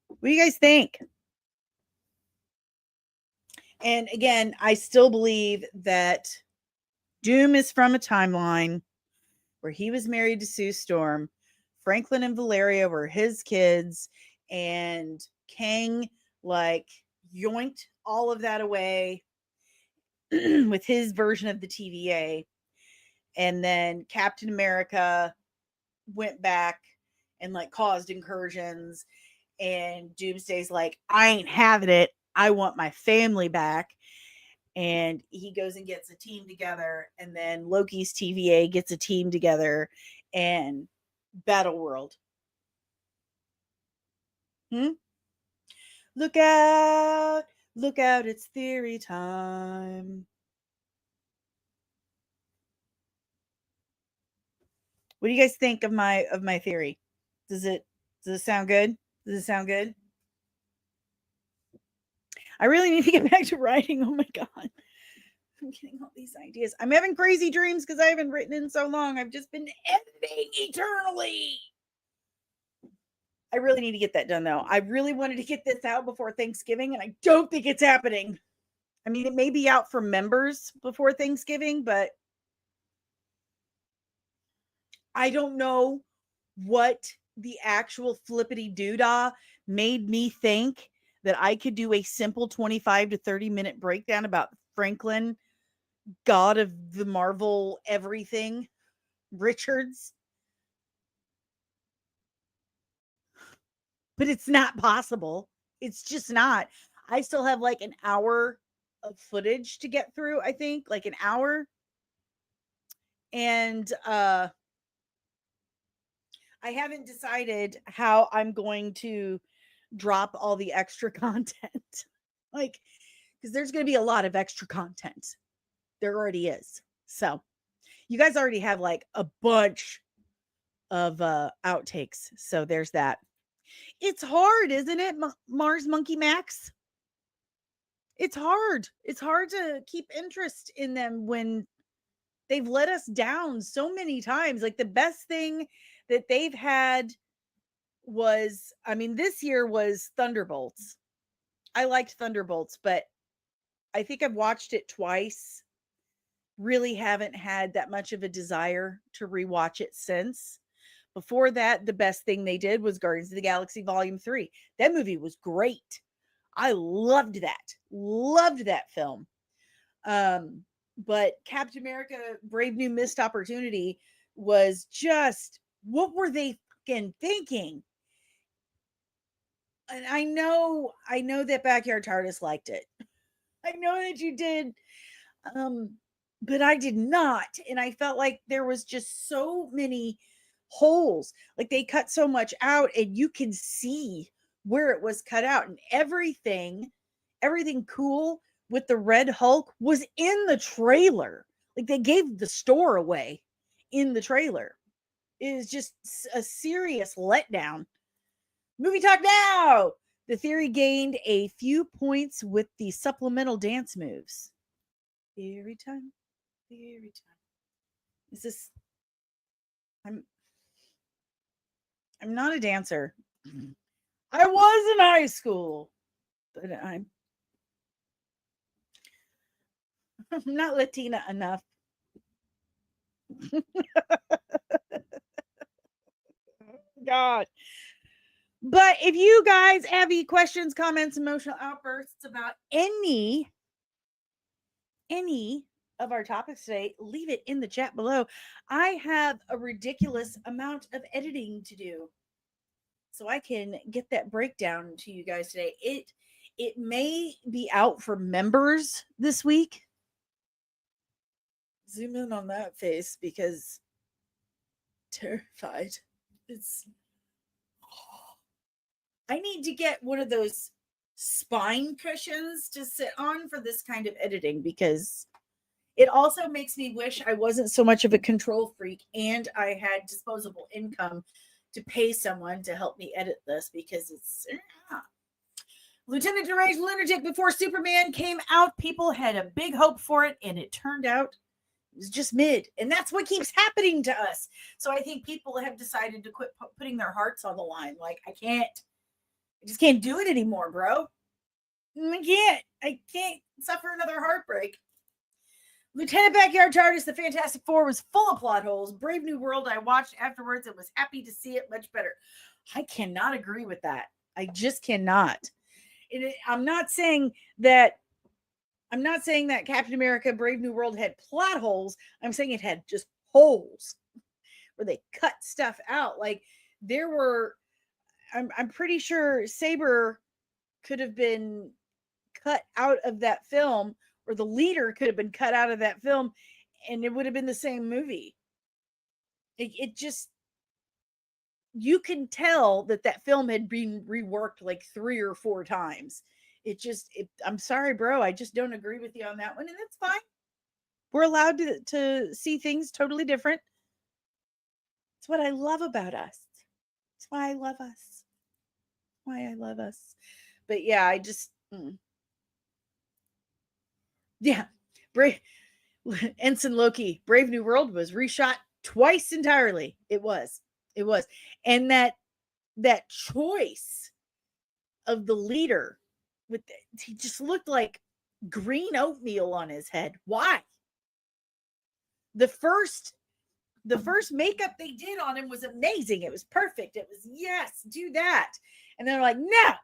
What do you guys think? And again, I still believe that Doom is from a timeline where he was married to Sue Storm. Franklin and Valeria were his kids, and Kang like yoinked all of that away with his version of the TVA. And then Captain America went back and like caused incursions, and Doomsday's like, I ain't having it. I want my family back. And he goes and gets a team together, and then Loki's TVA gets a team together, and Battle World. Look out, it's theory time. What do you guys think of my theory? Does it sound good? Does it sound good? I really need to get back to writing. Oh my God. I'm getting all these ideas. I'm having crazy dreams because I haven't written in so long. I've just been editing eternally. I really need to get that done, though. I really wanted to get this out before Thanksgiving, and I don't think it's happening. I mean, it may be out for members before Thanksgiving, but I don't know what the actual flippity doodah made me think that I could do a simple 25 to 30 minute breakdown about Franklin, God of the Marvel everything, Richards. but it's not possible. It's just not. I still have like an hour of footage to get through, I think, like an hour. And I haven't decided how I'm going to drop all the extra content. Like, because there's going to be a lot of extra content. There already is. So you guys already have like a bunch of outtakes. So there's that. It's hard, isn't it, Mars Monkey Max? It's hard. It's hard to keep interest in them when they've let us down so many times. Like the best thing that they've had was, I mean, this year was Thunderbolts. I liked Thunderbolts, but I think I've watched it twice. Really haven't had that much of a desire to rewatch it since. Before that, the best thing they did was Guardians of the Galaxy Volume 3. That movie was great. I loved that. Loved that film. But Captain America Brave New Missed Opportunity was just, what were they fucking thinking? And I know that Backyard TARDIS liked it. I know that you did. But I did not. And I felt like there was just so many holes. Like they cut so much out and you can see where it was cut out, and everything cool with the Red Hulk was in the trailer. Like they gave the store away in the trailer. It is just a serious letdown. Movie talk now. The theory gained a few points with the supplemental dance moves. Every time. Is this? I'm not a dancer. I was in high school, but I'm not Latina enough. God. But if you guys have any questions, comments, emotional outbursts about any of our topics today, leave it in the chat below. I have a ridiculous amount of editing to do, so I can get that breakdown to you guys today. It may be out for members this week. Zoom in on that face because terrified. I need to get one of those spine cushions to sit on for this kind of editing, because it also makes me wish I wasn't so much of a control freak and I had disposable income to pay someone to help me edit this, because it's Lieutenant Deranged Lunatic before Superman came out. People had a big hope for it, and it turned out it was just mid. And that's what keeps happening to us. So I think people have decided to quit putting their hearts on the line. Like, I just can't do it anymore, bro. I can't suffer another heartbreak. Lieutenant Backyard TARDIS, the Fantastic Four, was full of plot holes. Brave New World, I watched afterwards and was happy to see it much better. I cannot agree with that. I just cannot. I'm not saying that Captain America Brave New World had plot holes. I'm saying it had just holes where they cut stuff out. Like there were, I'm pretty sure Saber could have been cut out of that film, or the leader could have been cut out of that film, and it would have been the same movie. It just, you can tell that film had been reworked like 3 or 4 times. I'm sorry, bro. I just don't agree with you on that one. And that's fine. We're allowed to see things totally different. It's what I love about us. It's why I love us. Why I love us. But yeah, I just, yeah. Ensign Loki, Brave New World was reshot twice entirely. It was. And that choice of the leader, he just looked like green oatmeal on his head. Why? The first makeup they did on him was amazing. It was perfect. It was, yes, do that. And they're like, no.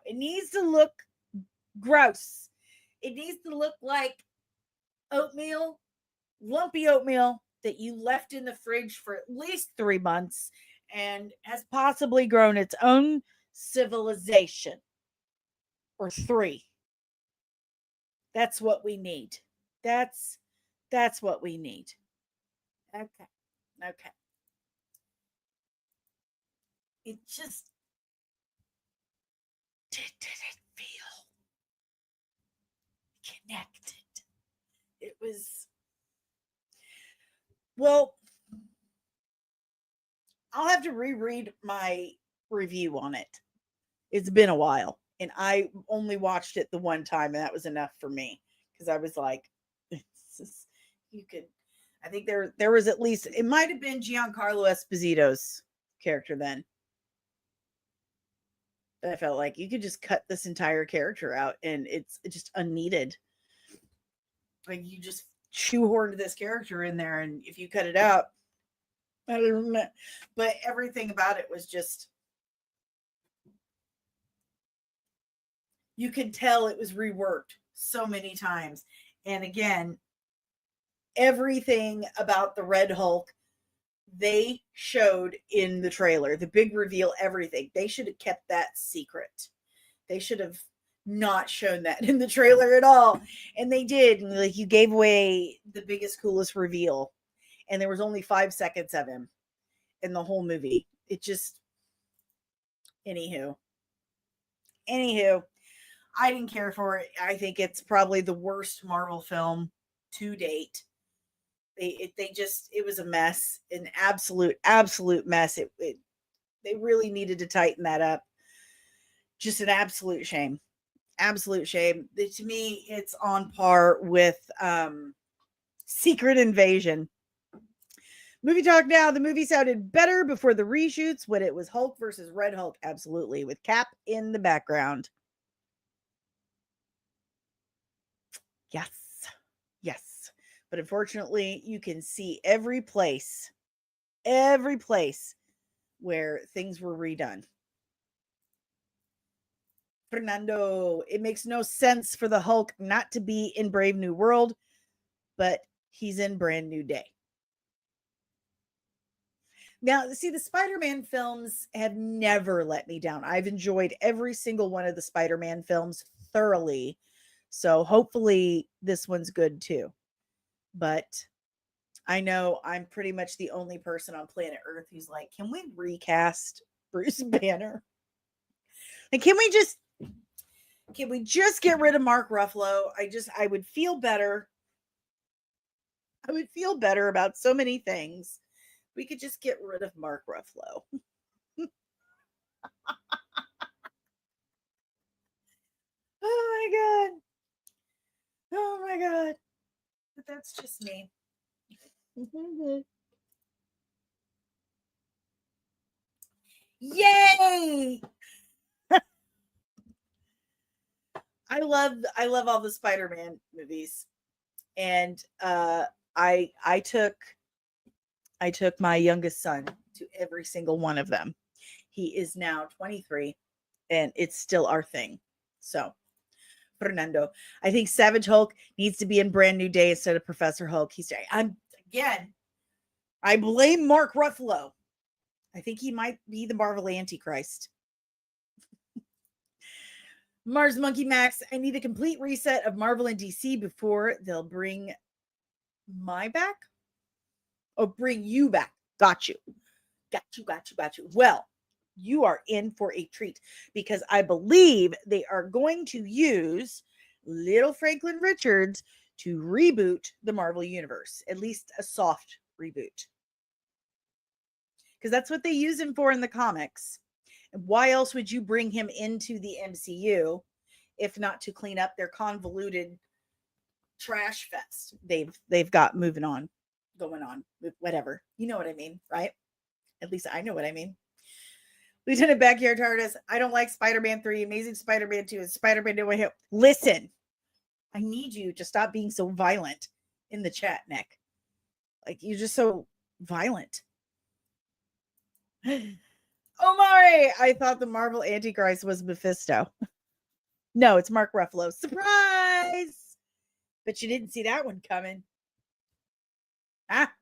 It needs to look gross. It needs to look like oatmeal, lumpy oatmeal that you left in the fridge for at least 3 months and has possibly grown its own civilization or three. That's what we need. That's what we need. Okay. Okay. It just didn't feel connected. It was, well, I'll have to reread my review on it. It's been a while, and I only watched it the one time, and that was enough for me because I was like, you could. I think there was at least, it might have been Giancarlo Esposito's character then. But I felt like you could just cut this entire character out, and it's just unneeded. Like you just shoehorned this character in there, and if you cut it out, I don't know. But everything about it was just, you could tell it was reworked so many times. And again, everything about the Red Hulk they showed in the trailer, the big reveal, everything. They should have kept that secret. They should have not shown that in the trailer at all. And they did. And like, you gave away the biggest, coolest reveal. And there was only 5 seconds of him in the whole movie. It just, anywho, I didn't care for it. I think it's probably the worst Marvel film to date. It was a mess, an absolute mess. They really needed to tighten that up. Just an absolute shame. To me, it's on par with Secret Invasion. Movie talk now. The movie sounded better before the reshoots when it was Hulk versus Red Hulk. Absolutely. With Cap in the background. Yes. But unfortunately, you can see every place where things were redone. Fernando, it makes no sense for the Hulk not to be in Brave New World, but he's in Brand New Day. Now, see, the Spider-Man films have never let me down. I've enjoyed every single one of the Spider-Man films thoroughly. So hopefully this one's good too. But I know I'm pretty much the only person on planet Earth who's like, can we recast Bruce Banner? And can we just get rid of Mark Ruffalo? I would feel better. I would feel better about so many things. We could just get rid of Mark Ruffalo. Oh my God. But that's just me. Yay! I love all the Spider-Man movies. And I took my youngest son to every single one of them. He is now 23 and it's still our thing. So Fernando, I think Savage Hulk needs to be in Brand New Day instead of Professor Hulk. I blame Mark Ruffalo. I think he might be the Marvel Antichrist. Mars Monkey Max, I need a complete reset of Marvel and DC before they'll bring my back. Oh, bring you back. Got you. Well, you are in for a treat because I believe they are going to use Little Franklin Richards to reboot the Marvel Universe, at least a soft reboot. Because that's what they use him for in the comics. And why else would you bring him into the MCU if not to clean up their convoluted trash fest they've got going on, whatever. You know what I mean, right? At least I know what I mean. Lieutenant Backyard TARDIS, I don't like Spider-Man 3, Amazing Spider-Man 2, and Spider-Man No Way Home. Listen, I need you to stop being so violent in the chat, Nick. Like, you're just so violent. Omari, I thought the Marvel Antichrist was Mephisto. No, it's Mark Ruffalo. Surprise! But you didn't see that one coming. Ah.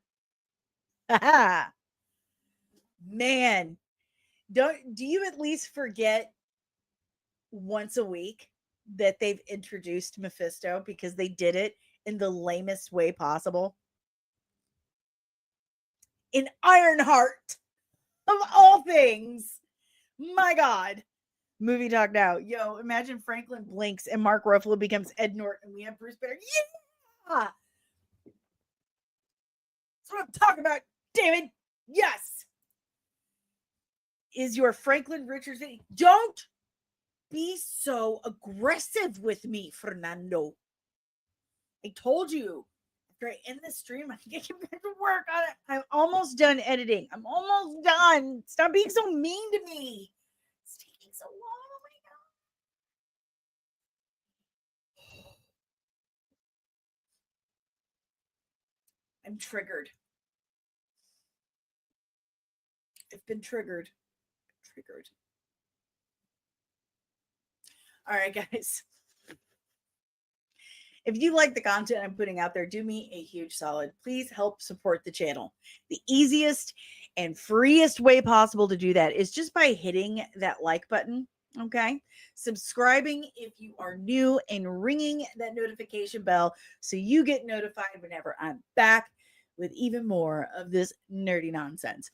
Man, do you at least forget once a week that they've introduced Mephisto because they did it in the lamest way possible? In Ironheart, of all things. My God. Movie talk now. Yo, imagine Franklin blinks and Mark Ruffalo becomes Ed Norton and we have Bruce Banner. Yeah! That's what I'm talking about, David. Yes. Is your Franklin Richards video? Don't be so aggressive with me, Fernando. I told you. After I end the stream, I can get back to work on it. I'm almost done editing. I'm almost done. Stop being so mean to me. It's taking so long. Oh my God. I'm triggered. I've been triggered. All right, guys. If you like the content I'm putting out there, do me a huge solid. Please help support the channel. The easiest and freest way possible to do that is just by hitting that like button, okay? Subscribing if you are new and ringing that notification bell so you get notified whenever I'm back with even more of this nerdy nonsense.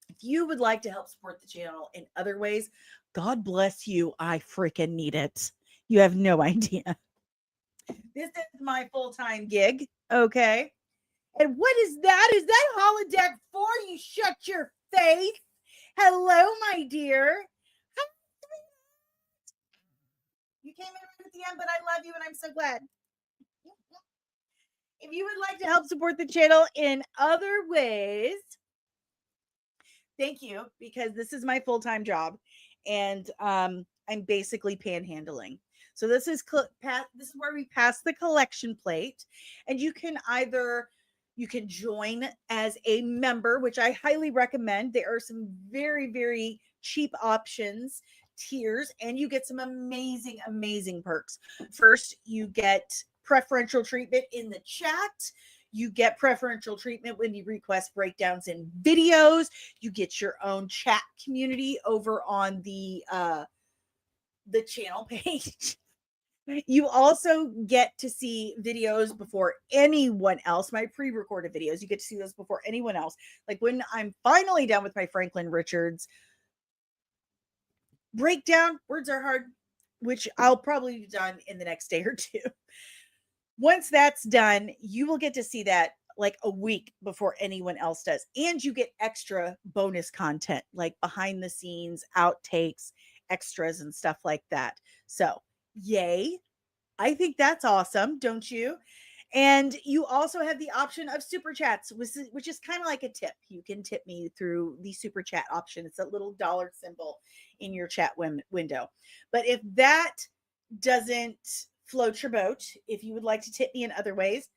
If you would like to help support the channel in other ways, God bless you. I freaking need it. You have no idea. This is my full-time gig, okay? And what is that? Is that holodeck 4? You shut your face. Hello, my dear. You came in right at the end, but I love you and I'm so glad. If you would like to help support the channel in other ways, thank you, because this is my full-time job and I'm basically panhandling. So this is where we pass the collection plate, and you can join as a member, which I highly recommend. There are some very, very cheap options, tiers, and you get some amazing, amazing perks. First, you get preferential treatment in the chat. You get preferential treatment when you request breakdowns in videos. You get your own chat community over on the channel page. You also get to see videos before anyone else. My pre-recorded videos, you get to see those before anyone else. Like when I'm finally done with my Franklin Richards breakdown, words are hard, which I'll probably be done in the next day or two. Once that's done, you will get to see that like a week before anyone else does. And you get extra bonus content like behind the scenes, outtakes, extras, and stuff like that. So, yay. I think that's awesome, don't you? And you also have the option of super chats, which is kind of like a tip. You can tip me through the super chat option. It's a little dollar symbol in your chat window. But if that doesn't float your boat, if you would like to tip me in other ways,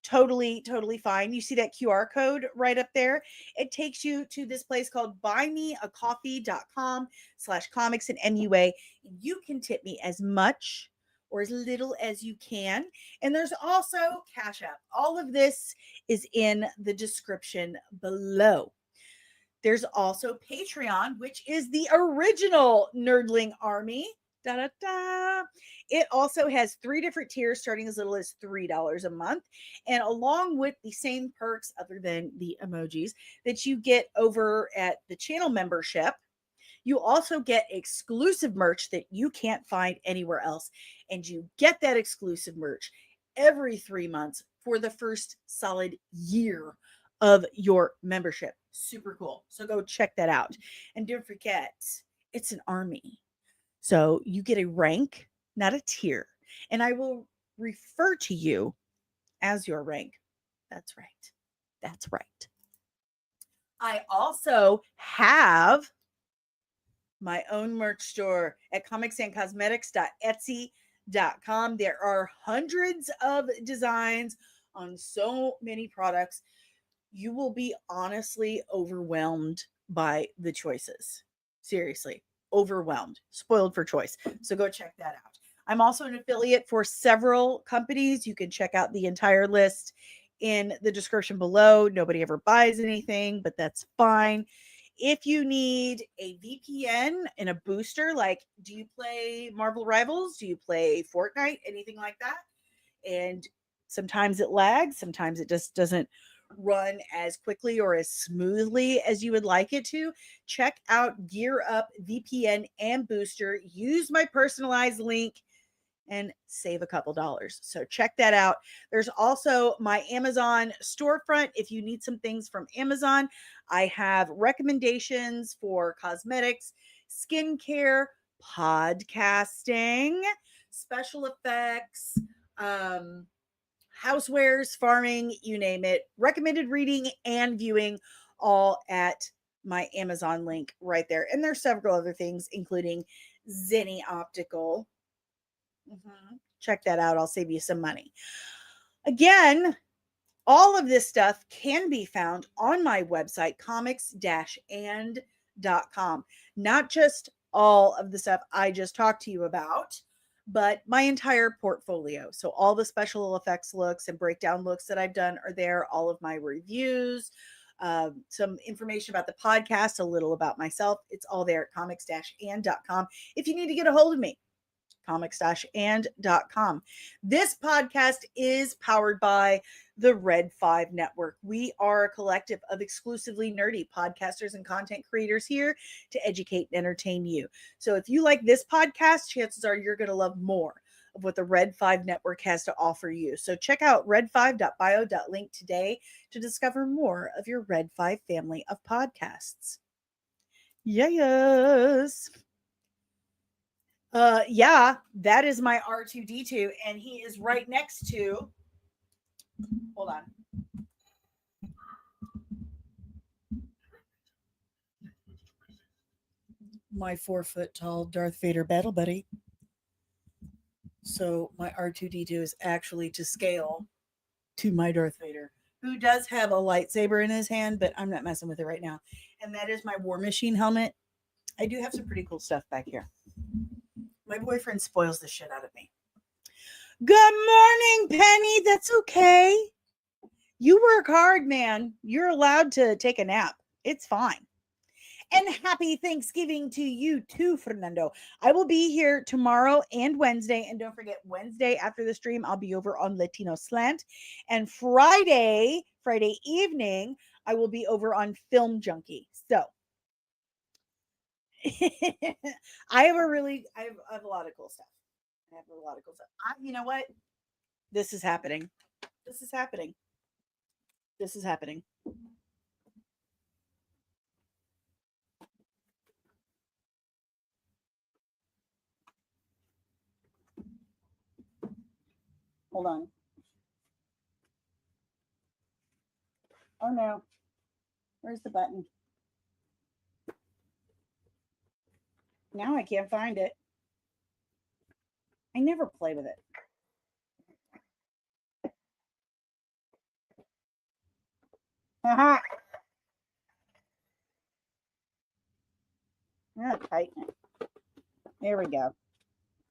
totally fine. You see that QR code right up there? It takes you to this place called buymeacoffee.com/comics and MUA. You can tip me as much or as little as you can. And there's also Cash App. All of this is in the description below. There's also Patreon, which is the original Nerdling Army. It also has 3 different tiers starting as little as $3 a month. And along with the same perks, other than the emojis, that you get over at the channel membership, you also get exclusive merch that you can't find anywhere else. And you get that exclusive merch every 3 months for the first solid year of your membership. Super cool. So go check that out. And don't forget, it's an army. So you get a rank, not a tier. And I will refer to you as your rank. That's right. That's right. I also have my own merch store at comicsandcosmetics.etsy.com. There are hundreds of designs on so many products. You will be honestly overwhelmed by the choices. Seriously, overwhelmed, spoiled for choice. So go check that out. I'm also an affiliate for several companies. You can check out the entire list in the description below. Nobody ever buys anything, but that's fine. if you need a VPN and a booster, like, do you play Marvel Rivals? Do you play Fortnite? Anything like that? And sometimes it lags, sometimes it just doesn't run as quickly or as smoothly as you would like it to. Check out Gear Up VPN and Booster. Use my personalized link and save a couple dollars. So check that out. There's also my Amazon storefront. If you need some things from Amazon, I have recommendations for cosmetics, skincare, podcasting, special effects, housewares, farming, you name it. Recommended reading and viewing, all at my Amazon link right there. And there's several other things, including Zenni Optical. Check that out. I'll save you some money. Again, all of this stuff can be found on my website, comics-and.com. Not just all of the stuff I just talked to you about, but my entire portfolio. So all the special effects looks and breakdown looks that I've done are there. All of my reviews, some information about the podcast, a little about myself. It's all there at comics-and.com. If you need to get a hold of me, comics-and.com. This podcast is powered by the Red 5 Network. We are a collective of exclusively nerdy podcasters and content creators here to educate and entertain you. So if you like this podcast, chances are you're going to love more of what the Red 5 Network has to offer you. So check out red5.bio.link today to discover more of your Red 5 family of podcasts. Yes. Yeah, that is my R2D2, and he is right next to, hold on. My 4-foot tall Darth Vader battle buddy. So my R2D2 is actually to scale to my Darth Vader, who does have a lightsaber in his hand, but I'm not messing with it right now. And that is my War Machine helmet. I do have some pretty cool stuff back here. My boyfriend spoils the shit out of me. Good morning, Penny. That's okay. You work hard, man. You're allowed to take a nap. It's fine. And happy Thanksgiving to you too, Fernando. I will be here tomorrow and Wednesday. And don't forget, Wednesday after the stream, I'll be over on Latino Slant. And Friday evening, I will be over on Film Junkie. So I have a lot of cool stuff. You know what? This is happening. Hold on. Oh no. Where's the button? Now I can't find it. I never play with it. Haha. I'm gonna tighten it. There we go.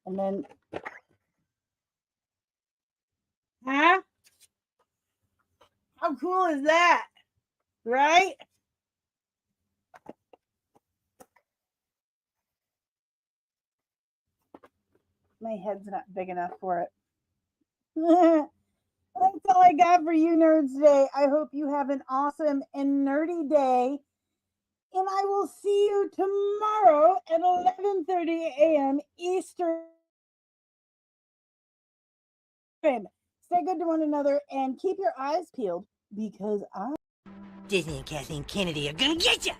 And then, huh? How cool is that? Right? My head's not big enough for it. That's all I got for you nerds today. I hope you have an awesome and nerdy day. And I will see you tomorrow at 11:30 a.m. Eastern. Stay good to one another and keep your eyes peeled because Disney and Kathleen Kennedy are gonna get you.